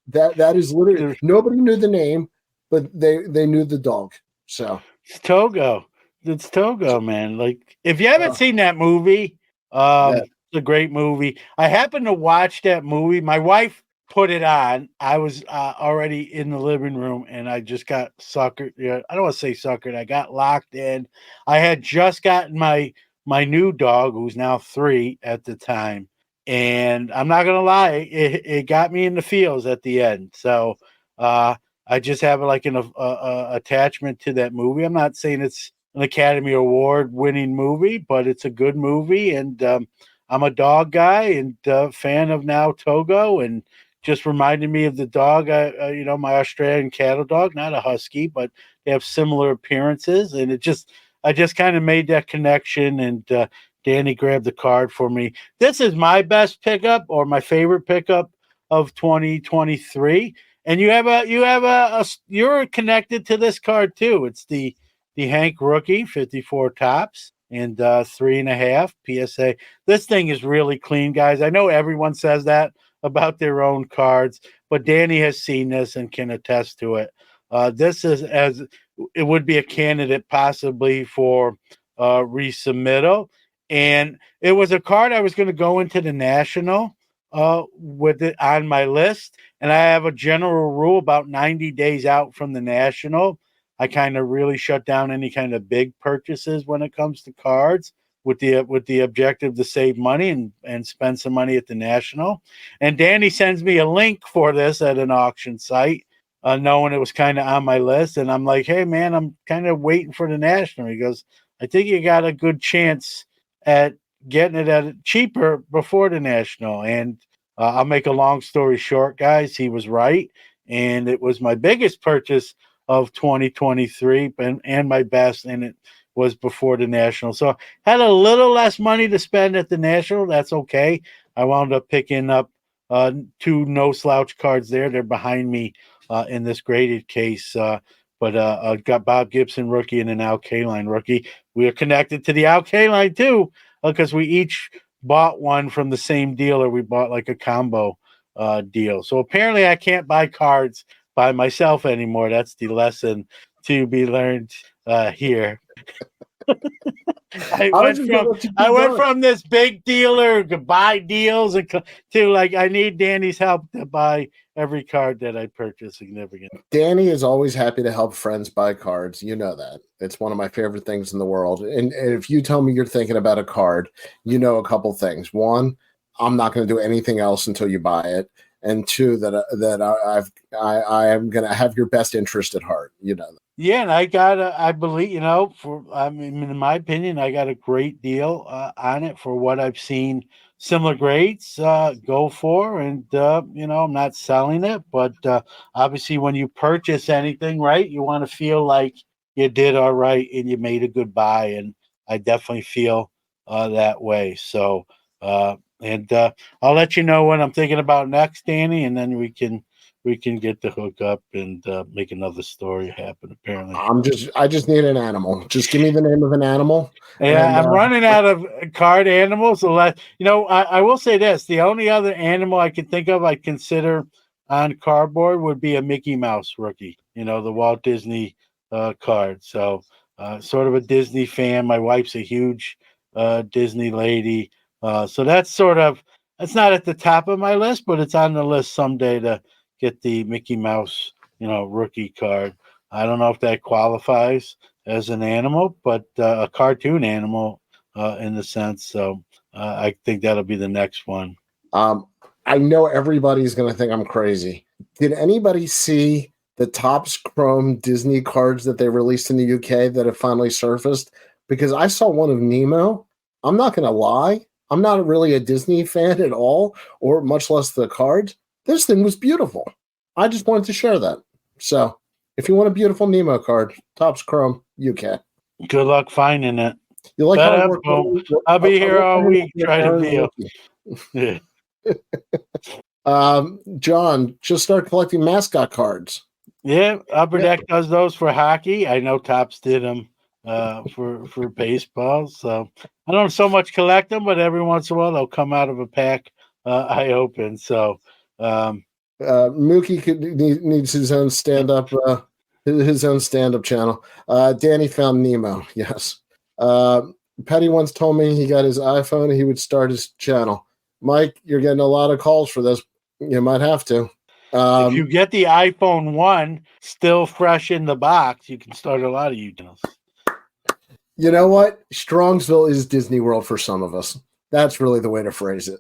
that is literally, nobody knew the name, but they knew the dog. So it's Togo. It's Togo, man. Like, if you haven't seen that movie, it's a great movie. I happened to watch that movie. My wife put it on. I was already in the living room, and I just got suckered. Yeah, I don't want to say suckered. I got locked in. I had just gotten my new dog, who's now 3 at the time. And I'm not gonna lie, it got me in the feels at the end. So I just have like an attachment to that movie. I'm not saying it's an Academy Award winning movie, but it's a good movie. And I'm a dog guy and fan of now Togo, and just reminded me of the dog. My Australian cattle dog, not a husky, but they have similar appearances. And I just kind of made that connection, and Danny grabbed the card for me. This is my best pickup, or my favorite pickup of 2023. And you're connected to this card too. It's the Hank rookie 54 tops and 3.5 PSA. This thing is really clean, guys. I know everyone says that about their own cards, but Danny has seen this and can attest to it. This is, as it would be, a candidate possibly for resubmittal. And it was a card I was going to go into the National with it on my list. And I have a general rule about 90 days out from the National, I kind of really shut down any kind of big purchases when it comes to cards, with the objective to save money and spend some money at the National. And Danny sends me a link for this at an auction site, knowing it was kind of on my list. And I'm like, hey, man, I'm kind of waiting for the National. He goes, I think you got a good chance at getting it at cheaper before the National. And I'll make a long story short, guys. He was right. And it was my biggest purchase of 2023 and my best. And it was before the National. So had a little less money to spend at the National. That's okay. I wound up picking up 2 no slouch cards there. They're behind me in this graded case. But I got Bob Gibson rookie and an Al Kaline rookie. We are connected to the Al Kaline too, because we each bought one from the same dealer. We bought like a combo deal. So apparently I can't buy cards by myself anymore. That's the lesson to be learned here. I went from this big dealer to buy deals to like, I need Danny's help to buy every card that I purchase significant. Danny is always happy to help friends buy cards. You know that. It's one of my favorite things in the world. And if you tell me you're thinking about a card, you know a couple things. One, I'm not going to do anything else until you buy it. And two, I am going to have your best interest at heart. You know. Yeah, and I believe, I mean, in my opinion, I got a great deal on it for what I've seen similar grades go for. And, I'm not selling it, but obviously when you purchase anything, right, you want to feel like you did all right and you made a good buy. And I definitely feel that way. So, I'll let you know what I'm thinking about next, Danny, and then we can get the hook up and make another story happen. Apparently, I just need an animal. Just give me the name of an animal. yeah, And I'm running out of card animals. I will say this: the only other animal I can think of I'd consider on cardboard would be a Mickey Mouse rookie. The Walt Disney card. So, sort of a Disney fan. My wife's a huge Disney lady. So that's not at the top of my list, but it's on the list someday to get the Mickey Mouse, rookie card. I don't know if that qualifies as an animal, but a cartoon animal in the sense. So I think that'll be the next one. I know everybody's going to think I'm crazy. Did anybody see the Topps Chrome Disney cards that they released in the UK that have finally surfaced? Because I saw one of Nemo. I'm not going to lie. I'm not really a Disney fan at all, or much less the cards. This thing was beautiful. I just wanted to share that. So if you want a beautiful Nemo card, Topps Chrome UK. Good luck finding it. You like how I work? I'll be here all week. Try to be. Yeah. John, just start collecting mascot cards. Yeah, Upper Deck does those for hockey. I know Topps did them for baseball. So I don't so much collect them, but every once in a while they'll come out of a pack I open. So Mookie needs his own stand-up channel. Danny found Nemo. Yes. Petty once told me he got his iPhone, he would start his channel. Mike, you're getting a lot of calls for this. You might have to. If you get the iPhone 1 still fresh in the box, you can start a lot of channels. You know what? Strongsville is Disney World for some of us. That's really the way to phrase it.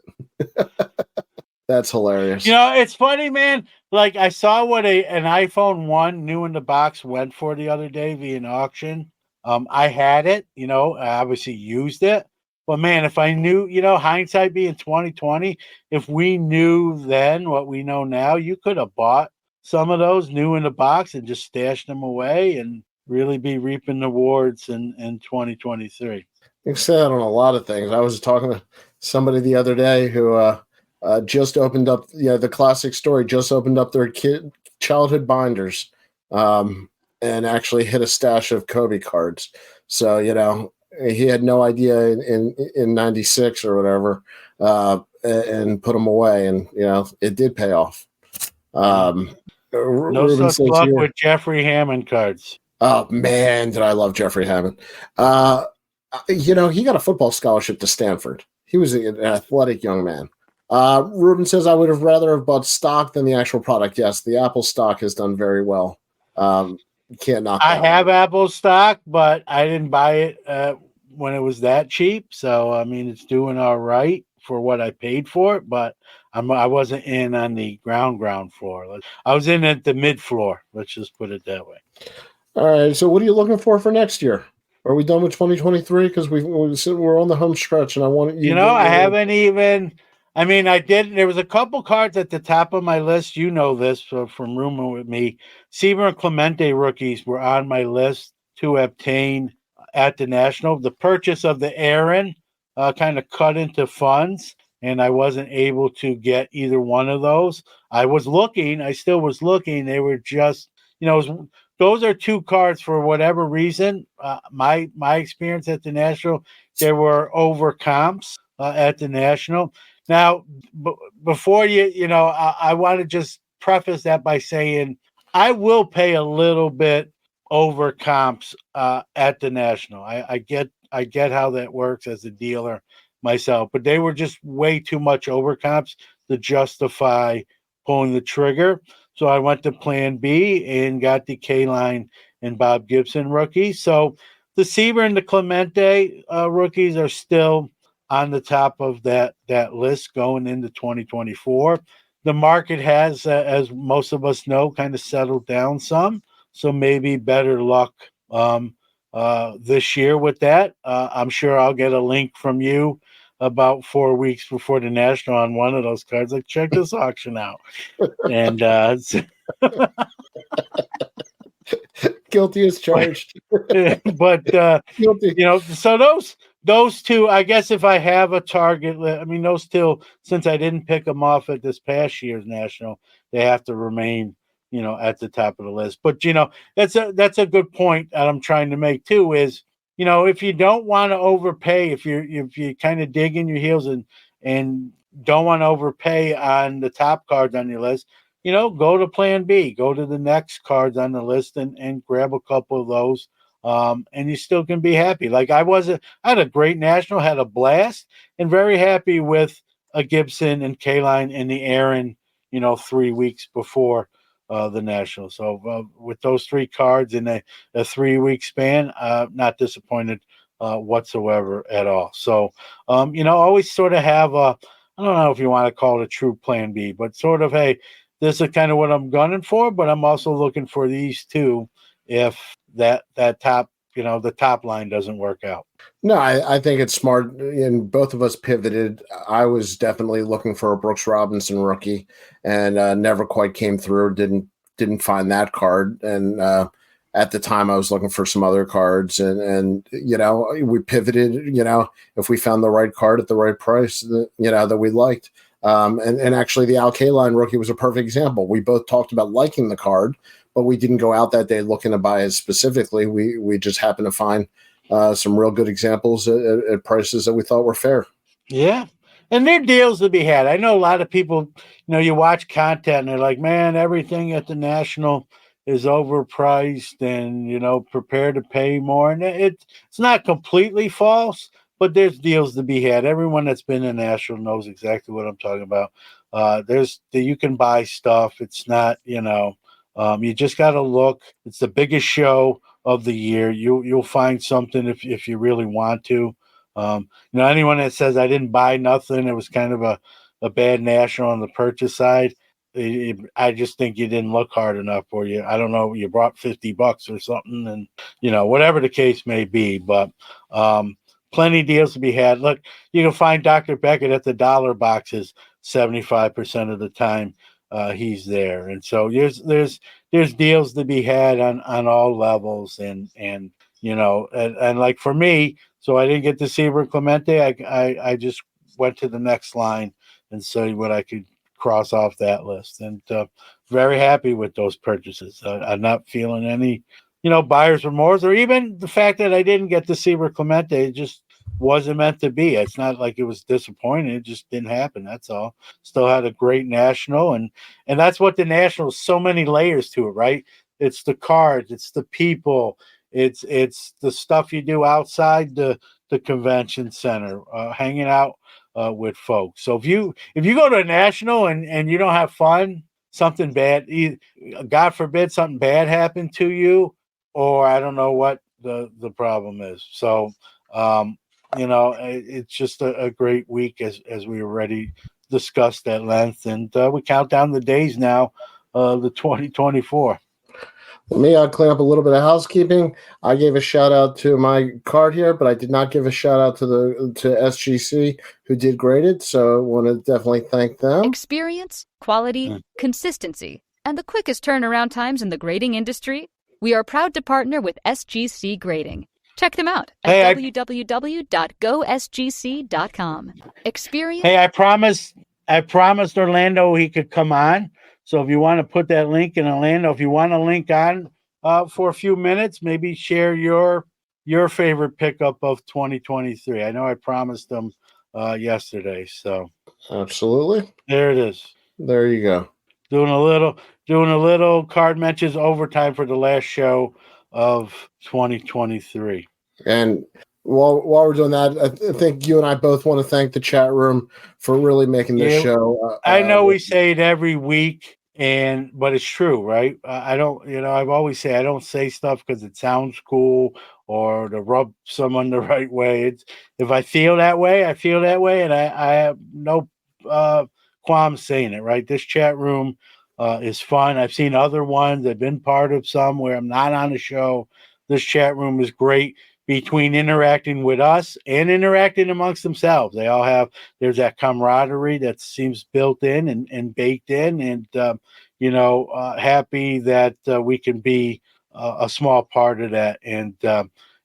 That's hilarious. It's funny, man. Like I saw what an iPhone 1 new in the box went for the other day via an auction. I had it, I obviously used it. But man, if I knew, hindsight being 2020, if we knew then what we know now, you could have bought some of those new in the box and just stashed them away and really be reaping the rewards in 2023. You say that on a lot of things. I was talking to somebody the other day who just opened up, the classic story, just opened up their childhood binders and actually hit a stash of Kobe cards. So, he had no idea in 96 or whatever and put them away. And, it did pay off. No such luck with Jeffrey Hammond cards. Oh, man, did I love Jeffrey Hammond. He got a football scholarship to Stanford. He was an athletic young man. Ruben says, I would have rather have bought stock than the actual product. Yes, the Apple stock has done very well. You can't knock that. I have Apple stock, but I didn't buy it when it was that cheap. So, I mean, it's doing all right for what I paid for it, but I wasn't in on the ground floor. I was in at the mid floor. Let's just put it that way. All right. So what are you looking for next year? Are we done with 2023? Because we're on the home stretch, and I want you. I haven't even. I mean, I did. There was a couple cards at the top of my list. You know this from rooming with me. Seaver and Clemente rookies were on my list to obtain at the National. The purchase of the Aaron kind of cut into funds, and I wasn't able to get either one of those. I was looking. I still was looking. They were just, those are two cards for whatever reason. My experience at the National, there were over comps at the National. Now, before I want to just preface that by saying I will pay a little bit over comps at the National. I get how that works as a dealer myself, but they were just way too much over comps to justify pulling the trigger. So I went to Plan B and got the K-Line and Bob Gibson rookies. So the Seaver and the Clemente rookies are still on the top of that list going into 2024. The market has, as most of us know, kind of settled down some. So maybe better luck this year with that. I'm sure I'll get a link from you about 4 weeks before the National on one of those cards. Like, check this auction out. And Guilty as charged. but Guilty. so those two, I guess, if I have a target, I mean, those two, since I didn't pick them off at this past year's National, they have to remain, at the top of the list. But that's a good point that I'm trying to make too. Is if you don't want to overpay, if you kind of dig in your heels and don't want to overpay on the top cards on your list, go to Plan B, go to the next cards on the list and grab a couple of those. And you still can be happy. Like I had a great National, had a blast, and very happy with a Gibson and K-Line and the Aaron, 3 weeks before the National. So with those three cards in a 3 week span, not disappointed whatsoever at all. So, always sort of have I don't know if you want to call it a true Plan B, but sort of, hey, this is kind of what I'm gunning for, but I'm also looking for these two if that top, the top line doesn't work out. No, I think it's smart. And both of us pivoted. I was definitely looking for a Brooks Robinson rookie, and never quite came through. Didn't find that card. And at the time, I was looking for some other cards, and we pivoted. If we found the right card at the right price, that we liked. And actually, the Al Kaline rookie was a perfect example. We both talked about liking the card, but we didn't go out that day looking to buy it specifically. We just happened to find some real good examples at prices that we thought were fair. Yeah. And there are deals to be had. I know a lot of people, you watch content and they're like, man, everything at the National is overpriced and, prepare to pay more. And it's not completely false, but there's deals to be had. Everyone that's been in National knows exactly what I'm talking about. You can buy stuff. It's not, you just got to look. It's the biggest show of the year. You'll find something if you really want to. Anyone that says I didn't buy nothing, it was kind of a bad National on the purchase side. I just think you didn't look hard enough, or I don't know, you brought $50 or something, and whatever the case may be. But plenty of deals to be had. Look, you can find Dr. Beckett at the dollar boxes 75% of the time. He's there, and so there's deals to be had on all levels, and like for me, so I didn't get to see Clemente. I just went to the next line and see what I could cross off that list, and very happy with those purchases. I'm not feeling any buyer's remorse, or even the fact that I didn't get to see Clemente. It just wasn't meant to be. It's not like it was disappointing. It just didn't happen. That's all. Still had a great National, and that's what the National, so many layers to it, right? It's the cards, it's the people, it's the stuff you do outside the convention center, hanging out with folks. So if you go to a National and you don't have fun, something bad, God forbid, something bad happened to you, or I don't know what the problem is. So it's just a great week as we already discussed at length, and we count down the days now, the 2024. Me, I'll clean up a little bit of housekeeping. I gave a shout out to my card here, but I did not give a shout out to SGC, who did grade it. So I want to definitely thank them. Experience, quality, consistency, and the quickest turnaround times in the grading industry. We are proud to partner with SGC Grading. Check them out at www.gosgc.com. Experience. Hey, I promised Orlando he could come on. So if you want to put that link in, Orlando, if you want to link on for a few minutes, maybe share your favorite pickup of 2023. I know I promised them yesterday. So absolutely, there it is. There you go. Doing a little card Mensches overtime for the last show of 2023. And while we're doing that, I think you and I both want to thank the chat room for really making this show. I know we say it every week, but it's true, right? I don't, I've always say I don't say stuff because it sounds cool or to rub someone the right way. It's if I feel that way, I feel that way, and I have no qualms saying it. Right? This chat room is fun. I've seen other ones. I've been part of some where I'm not on the show. This chat room is great between interacting with us and interacting amongst themselves. They all have there's that camaraderie that seems built in and baked in, and happy that we can be a small part of that. And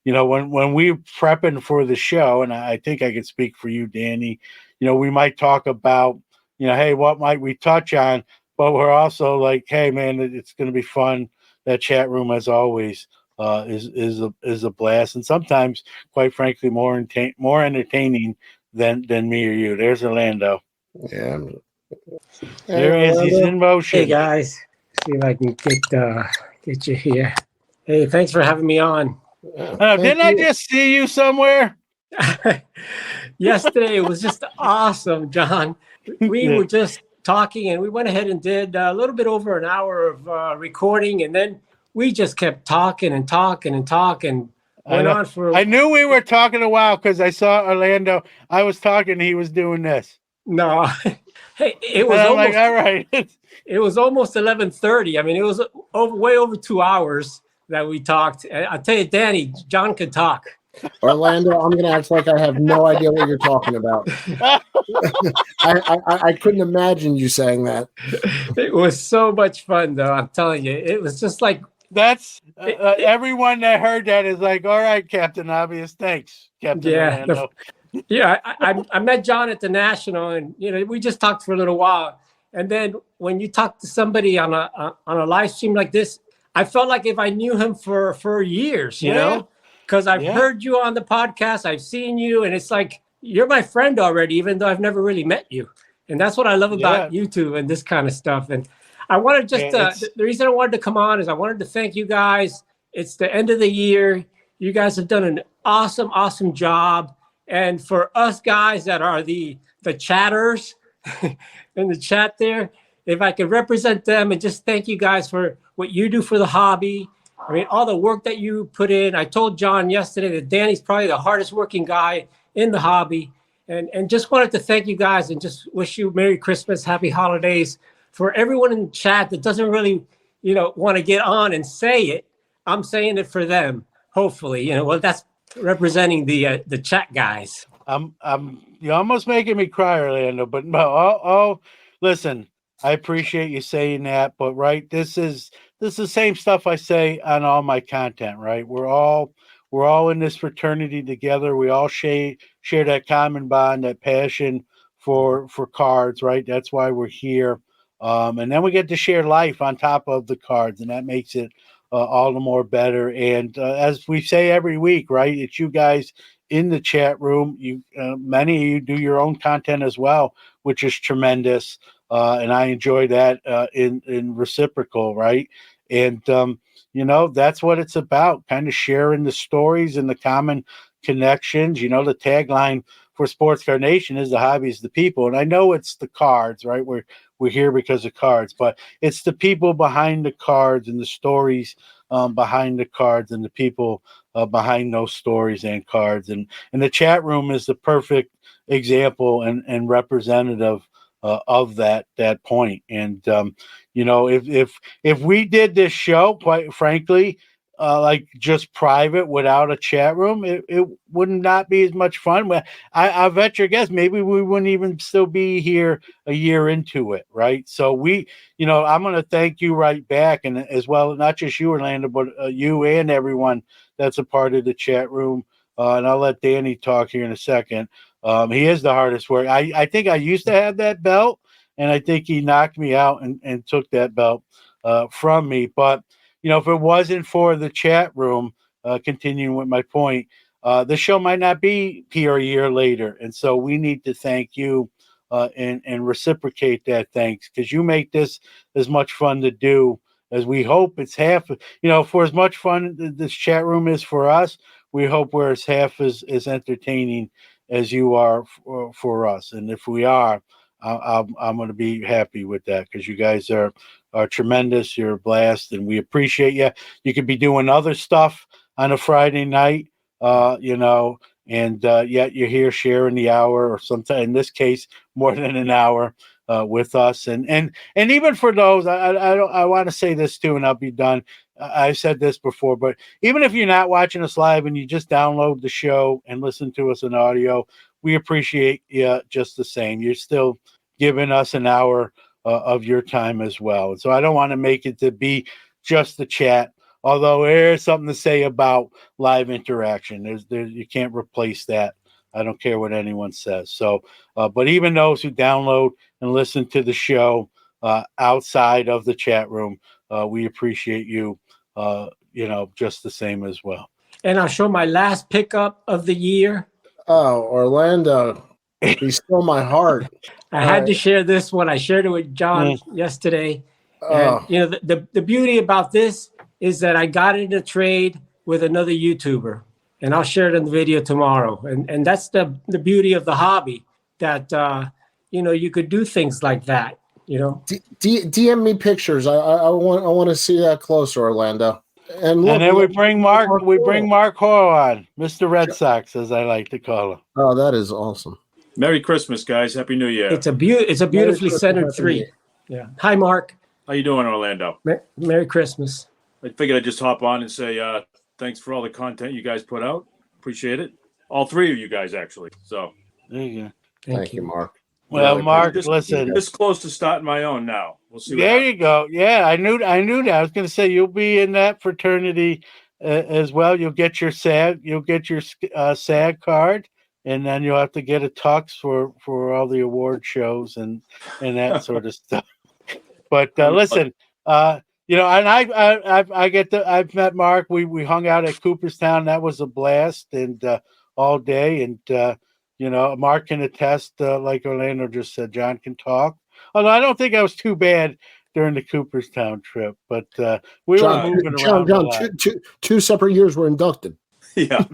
when we're prepping for the show, and I think I can speak for you, Danny, we might talk about hey, what might we touch on, but we're also like, hey, man, it's going to be fun. That chat room, as always, is a blast, and sometimes, quite frankly, more entertaining than me or you. There's Orlando. Yeah. There he is. He's in motion. Hey guys, see if I can get you here. Hey, thanks for having me on. Didn't I just see you somewhere? Yesterday it was just awesome, John. We were just talking, and we went ahead and did a little bit over an hour of recording, and then we just kept talking and talking and talking. I knew we were talking a while because I saw Orlando. I was talking, he was doing this. No, hey, it was almost like, all right. It was almost 11:30. I mean, it was way over 2 hours that we talked. I'll tell you, Danny, John could talk. Orlando, I'm going to act like I have no idea what you're talking about. I couldn't imagine you saying that. It was so much fun, though. I'm telling you, it was just like that's everyone that heard that is like, all right, Captain Obvious, thanks, Captain Orlando. I met John at the National, and we just talked for a little while. And then when you talk to somebody on a live stream like this, I felt like if I knew him for years, you know, because I've heard you on the podcast, I've seen you, and it's like you're my friend already, even though I've never really met you. And that's what I love about YouTube and this kind of stuff. And I wanted the reason I wanted to come on is I wanted to thank you guys. It's the end of the year. You guys have done an awesome job. And for us guys that are the chatters in the chat there, if I could represent them and just thank you guys for what you do for the hobby. I mean, all the work that you put in. I told John yesterday that Danny's probably the hardest working guy in the hobby. And just wanted to thank you guys and just wish you Merry Christmas, Happy Holidays. For everyone in the chat that doesn't really, want to get on and say it, I'm saying it for them, hopefully. That's representing the chat guys. You're almost making me cry, Orlando, but no, listen, I appreciate you saying that, but right, this is the same stuff I say on all my content, right? We're all in this fraternity together. We all share that common bond, that passion for cards, right? That's why we're here. And then we get to share life on top of the cards, and that makes it all the more better. And as we say every week, right, it's you guys in the chat room. You many of you do your own content as well, which is tremendous. And I enjoy that in reciprocal, right? And that's what it's about, kind of sharing the stories and the common connections. The tagline for Sports Card Nation is the hobby is the people. And I know it's the cards, right? We're here because of cards, but it's the people behind the cards and the stories behind the cards and the people behind those stories and cards. And the chat room is the perfect example and representative of that point. And if we did this show, quite frankly, like just private without a chat room, it would not be as much fun. I bet your guess maybe we wouldn't even still be here a year into it, right? So I'm going to thank you right back, and as well, not just you, Orlando, but you and everyone that's a part of the chat room. And I'll let Danny talk here in a second. He is the hardest work. I think I used to have that belt, and I think he knocked me out and took that belt from me. But if it wasn't for the chat room, continuing with my point, the show might not be here a year later. And so we need to thank you and reciprocate that thanks, because you make this as much fun to do as we hope it's half. For as much fun this chat room is for us, we hope we're as half as entertaining as you are for us. And if we are, I'm going to be happy with that because you guys are tremendous. You're a blast, and we appreciate you. You could be doing other stuff on a Friday night, and yet you're here sharing the hour, or sometimes in this case more than an hour with us. And even for those, I want to say this too, and I'll be done. I said this before, but even if you're not watching us live and you just download the show and listen to us in audio, we appreciate you just the same. You're still giving us an hour of your time as well. And so I don't want to make it to be just the chat, although there's something to say about live interaction. You can't replace that. I don't care what anyone says. So, but even those who download and listen to the show outside of the chat room, we appreciate you, just the same as well. And I'll show my last pickup of the year. Oh, Orlando, he stole my heart. I had to share this one. I shared it with John yesterday. And, the beauty about this is that I got in a trade with another YouTuber, and I'll share it in the video tomorrow. And that's the beauty of the hobby, that, you could do things like that, DM me pictures. I want to see that closer, Orlando. And then we bring Mark Hall on, Mr. Red Sox, as I like to call him. Oh, that is awesome. Merry Christmas, guys. Happy New Year. It's a beautifully centered three. Yeah. Hi, Mark. How you doing, Orlando? Merry Christmas. I figured I'd just hop on and say thanks for all the content you guys put out. Appreciate it. All three of you guys, actually. So there you go. Thank you, Mark. Well, Mark, listen. This close to starting my own now. We'll see. There you go. Yeah, I knew that. I was going to say you'll be in that fraternity as well. You'll get your SAG card, and then you'll have to get a tux for all the award shows and that sort of stuff. But listen, and I've met Mark. We hung out at Cooperstown. That was a blast, and all day, and. Mark can attest, like Orlando just said, John can talk. Although I don't think I was too bad during the Cooperstown trip, but we were moving around. John, two separate years were inducted. Yeah.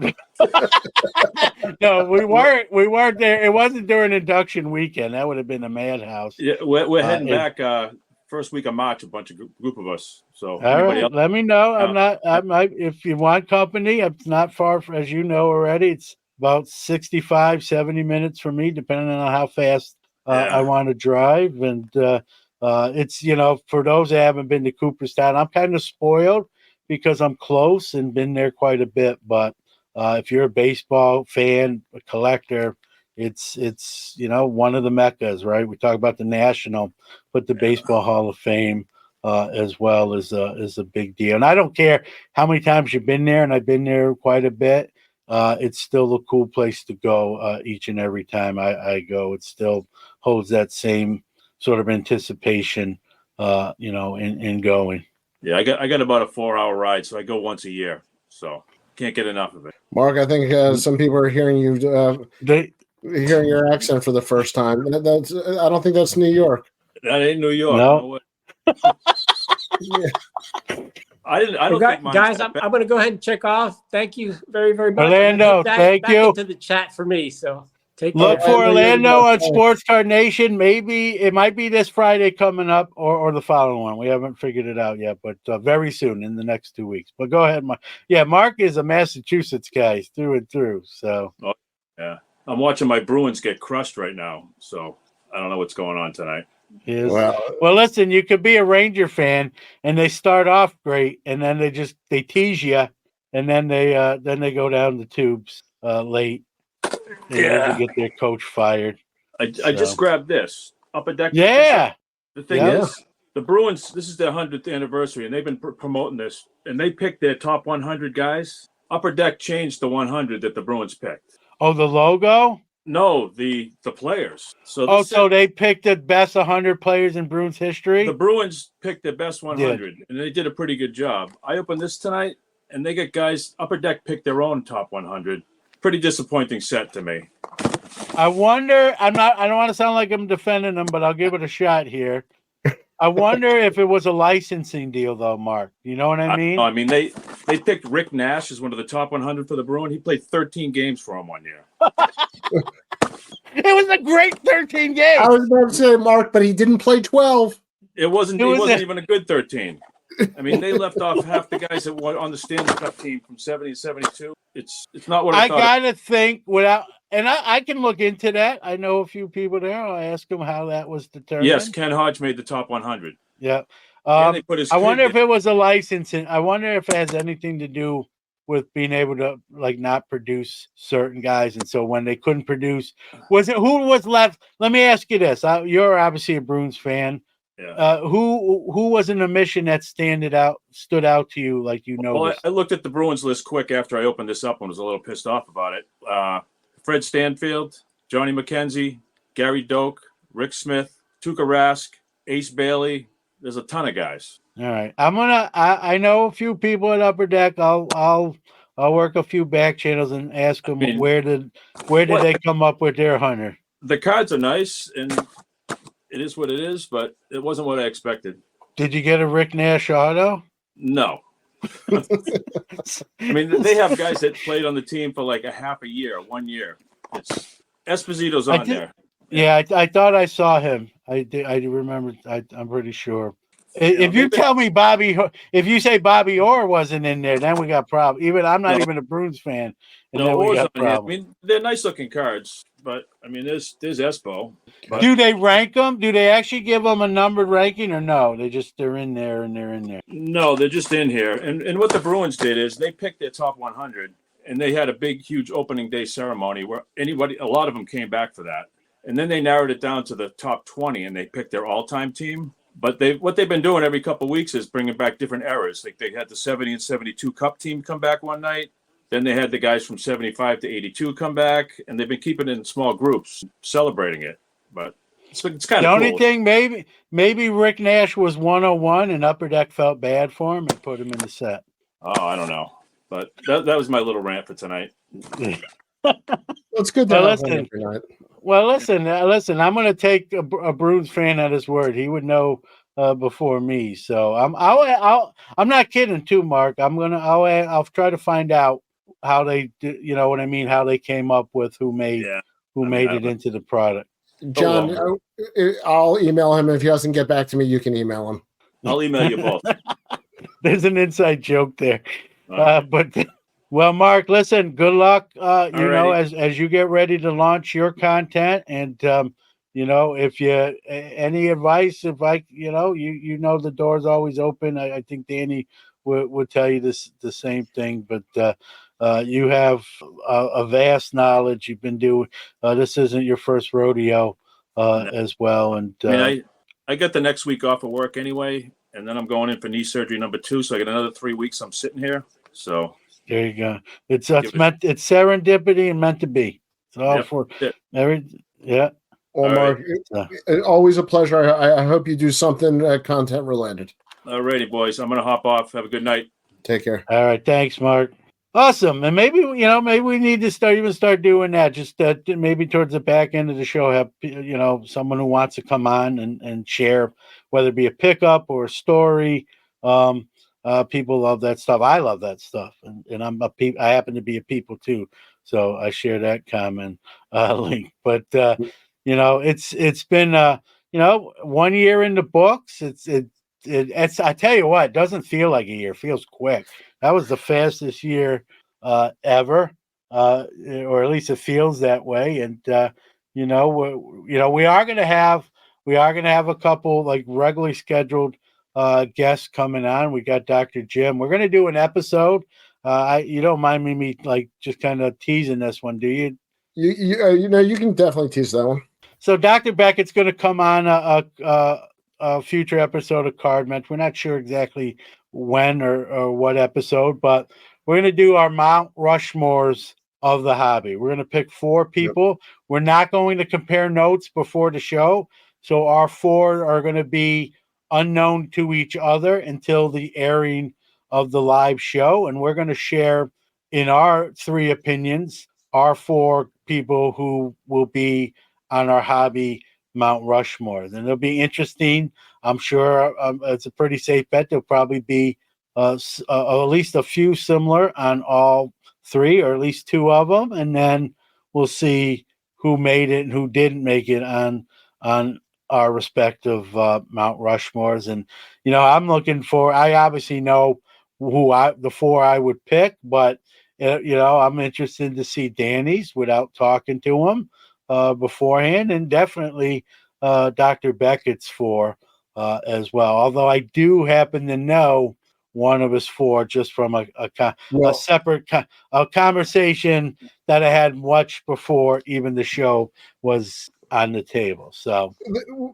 No, we weren't there. It wasn't during induction weekend. That would have been a madhouse. Yeah, we're heading back first week of March. A bunch of group of us. So all right, let me know. If you want company, it's not far, as you know already. It's about 65, 70 minutes for me, depending on how fast I want to drive. And it's, for those that haven't been to Cooperstown, I'm kind of spoiled because I'm close and been there quite a bit. But if you're a baseball fan, a collector, it's one of the meccas, right? We talk about the National, but the Baseball Hall of Fame as well is a big deal. And I don't care how many times you've been there, and I've been there quite a bit. It's still a cool place to go each and every time I go. It still holds that same sort of anticipation, in going. Yeah, I got about a 4-hour ride, so I go once a year. So can't get enough of it. Mark, I think some people are hearing you hearing your accent for the first time. I don't think that's New York. That ain't New York. No. Yeah. I don't think guys, I'm going to go ahead and check off. Thank you very, very much. Orlando, thank you. Into the chat for me. So look for Orlando on Sports Card Nation. Maybe it might be this Friday coming up or the following one. We haven't figured it out yet, but very soon in the next 2 weeks. But go ahead, Mark. Yeah, Mark is a Massachusetts guy through and through. So yeah, I'm watching my Bruins get crushed right now. So I don't know what's going on tonight. Well, listen, you could be a Ranger fan and they start off great and then they tease you and then they go down the tubes late. They get their coach fired. I just grabbed this Upper Deck. Yeah. The thing is, the Bruins, this is their 100th anniversary and they've been promoting this and they picked their top 100 guys. Upper Deck changed the 100 that the Bruins picked. Oh, the logo? No, the players. So they picked the best 100 players in Bruins history? The Bruins picked the best 100, and they did a pretty good job. I opened this tonight, and they got guys. Upper Deck picked their own top 100. Pretty disappointing set to me. I wonder. I don't want to sound like I'm defending them, but I'll give it a shot here. I wonder if it was a licensing deal, though, Mark. You know what I mean? I mean, they picked Rick Nash as one of the top 100 for the Bruins. He played 13 games for them 1 year. It was a great 13 games. I was about to say, Mark, but he didn't play 12. It wasn't. It It was wasn't a- even a good 13. I mean, they left off half the guys that were on the Stanley Cup team from 70 and 72. It's not what I I thought. gotta think without, and I can look into that. I know a few people there. I'll ask them how that was determined. Yes, Ken Hodge made the top 100. Yeah. And they put his I wonder kid if it was a licensing. I wonder if it has anything to do with being able to like not produce certain guys, and so when they couldn't produce, was it who was left? Let me ask you this: you're obviously a Bruins fan. Yeah. Who was in a mission that stood out to you like you Well, noticed? I looked at the Bruins list quick after I opened this up and was a little pissed off about it. Fred Stanfield, Johnny McKenzie, Gary Doak, Rick Smith, Tuukka Rask, Ace Bailey. There's a ton of guys. All right, I know a few people at Upper Deck. I'll work a few back channels and ask them where did they come up with their hunter? The cards are nice and it is what it is, but it wasn't what I expected. Did you get a Rick Nash auto? No. I mean, they have guys that played on the team for like a half a year, 1 year. It's Esposito's on there. Yeah, I thought I saw him. I remember. I'm pretty sure. If you tell me if you say Bobby Orr wasn't in there, then we got problems. Even I'm not even a Bruins fan, and then we got problems. I mean, they're nice looking cards, but I mean, there's Espo. But do they rank them? Do they actually give them a numbered ranking, or no? They're in there and they're in there. No, they're just in here. And what the Bruins did is they picked their top 100, and they had a big, huge opening day ceremony where a lot of them came back for that. And then they narrowed it down to the top 20, and they picked their all-time team. But what they've been doing every couple of weeks is bringing back different eras. Like they had the 70 and 72 Cup team come back one night. Then they had the guys from 75 to 82 come back, and they've been keeping it in small groups, celebrating it. But it's kind of cool. The only thing, maybe Rick Nash was 101, and Upper Deck felt bad for him and put him in the set. Oh, I don't know. But that was my little rant for tonight. It's good to have one every night. Well, listen. I'm going to take a Bruins fan at his word. He would know before me. So I'm not kidding, too, Mark. I'll try to find out how they, you know what I mean, how they came up with who made it into the product. John, I'll email him. If he doesn't get back to me, you can email him. I'll email you both. There's an inside joke there, but. Well, Mark, listen, good luck, as you get ready to launch your content. And, if you any advice, if the door's always open. I think Danny would tell you the same thing. But you have a vast knowledge. You've been doing this isn't your first rodeo as well. And I got the next week off of work anyway, and then I'm going in for knee surgery number 2. So I got another 3 weeks. I'm sitting here. So. There you go. It's serendipity and meant to be. It's all for yeah. Well, Mark, it's always a pleasure. I hope you do something content related. All righty, boys. I'm gonna hop off. Have a good night. Take care. All right, thanks, Mark. Awesome. And maybe we need to start doing that. Just maybe towards the back end of the show, have someone who wants to come on and share, whether it be a pickup or a story. People love that stuff. I love that stuff, and I happen to be a people too, so I share that common link. But it's been 1 year in the books. It's I tell you what, it doesn't feel like a year. It feels quick. That was the fastest year ever, or at least it feels that way. And we are going to have a couple like regularly scheduled guests coming on. We got Dr. Jim. We're going to do an episode. You don't mind me like just kind of teasing this one, do you? You can definitely tease that one. So Dr. Beckett's going to come on a future episode of Cardment. We're not sure exactly when or what episode, but we're going to do our Mount Rushmores of the hobby. We're going to pick 4 people. Yep. We're not going to compare notes before the show. So our 4 are going to be unknown to each other until the airing of the live show. And we're going to share in our 3 opinions, our 4 people who will be on our hobby Mount Rushmore. And it'll be interesting. I'm sure it's a pretty safe bet. There'll probably be at least a few similar on all 3, or at least 2 of them. And then we'll see who made it and who didn't make it on our respective Mount Rushmores. And I'm looking for. I obviously know the 4 I would pick, but I'm interested to see Danny's without talking to him beforehand, and definitely Dr. Beckett's 4 as well. Although I do happen to know one of his 4 just from a separate conversation that I had watched before even the show was on the table. So,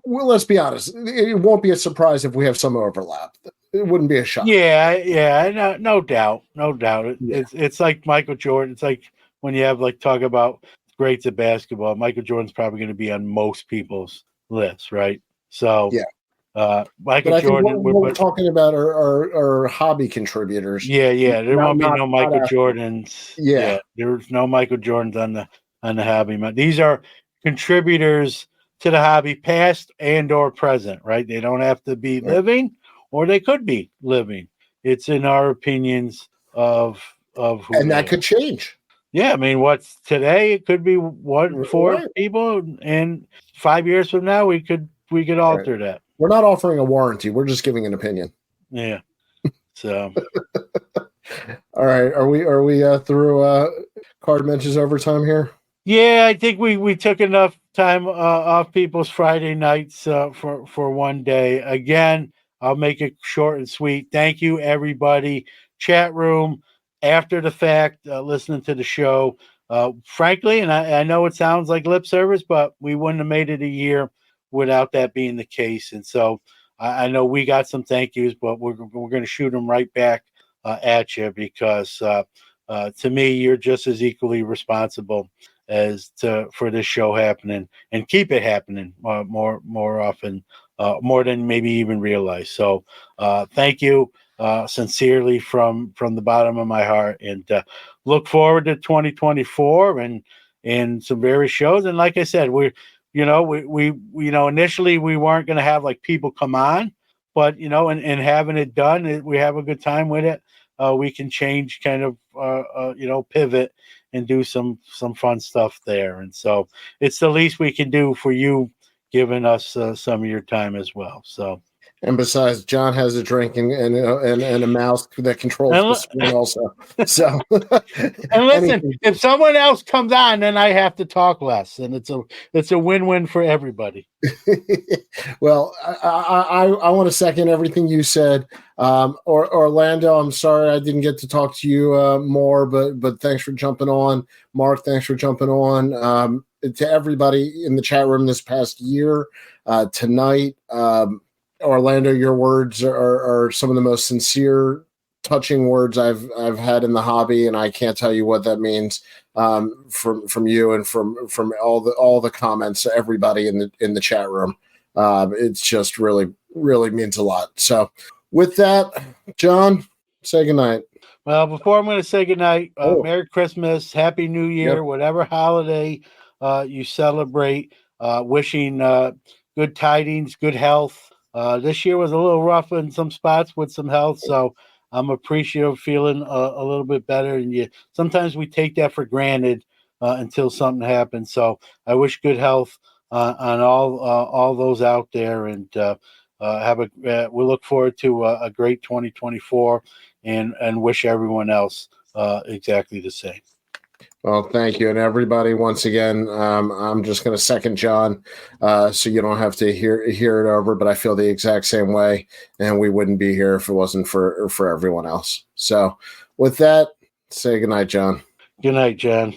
well, let's be honest. It won't be a surprise if we have some overlap. It wouldn't be a shock. Yeah, no doubt. Yeah. It's like Michael Jordan. It's like when you have talk about greats of basketball. Michael Jordan's probably going to be on most people's lists, right? So, yeah. Michael Jordan. What we're talking about are hobby contributors. Yeah. There won't be no Michael Jordans. Yeah. There's no Michael Jordans on the hobby. These are contributors to the hobby, past and or present. Right? They don't have to be living, or they could be living. It's in our opinions of who, and that could change. Yeah, what's today? It could be 4 people, and 5 years from now, we could alter that. We're not offering a warranty. We're just giving an opinion. Yeah. So. All right. Are we through card Mensches overtime here? Yeah, I think we took enough time off people's Friday nights for one day. Again, I'll make it short and sweet. Thank you, everybody. Chat room, after the fact, listening to the show. Frankly, and I know it sounds like lip service, but we wouldn't have made it a year without that being the case. And so I know we got some thank yous, but we're going to shoot them right back at you, because to me, you're just as equally responsible for this show happening, and keep it happening more often, more than maybe even realize. So thank you sincerely from the bottom of my heart, and look forward to 2024 and some various shows. And like I said, we initially we weren't going to have people come on, but and having it done, we have a good time with it. We can change kind of pivot and do some fun stuff there. And so it's the least we can do for you, giving us some of your time as well. So. And besides, John has a drink and a mouse that controls the screen also. So, and listen, if someone else comes on, then I have to talk less, and it's a win-win for everybody. Well, I want to second everything you said. Orlando, I'm sorry I didn't get to talk to you more, but thanks for jumping on. Mark, thanks for jumping on. To everybody in the chat room this past year, tonight. Orlando, your words are some of the most sincere, touching words I've had in the hobby, and I can't tell you what that means from you and from all the comments to everybody in the chat room. It's just really, really means a lot. So with that, John, say goodnight. Well, before I'm going to say goodnight, Merry Christmas, Happy New Year, whatever holiday you celebrate. Wishing good tidings, good health. This year was a little rough in some spots with some health, so I'm appreciative of feeling a little bit better. And sometimes we take that for granted until something happens. So I wish good health on all those out there, and we look forward to a great 2024, and wish everyone else exactly the same. Well, thank you. And everybody, once again, I'm just going to second John so you don't have to hear it over, but I feel the exact same way, and we wouldn't be here if it wasn't for everyone else. So with that, say goodnight, John. Good night, John.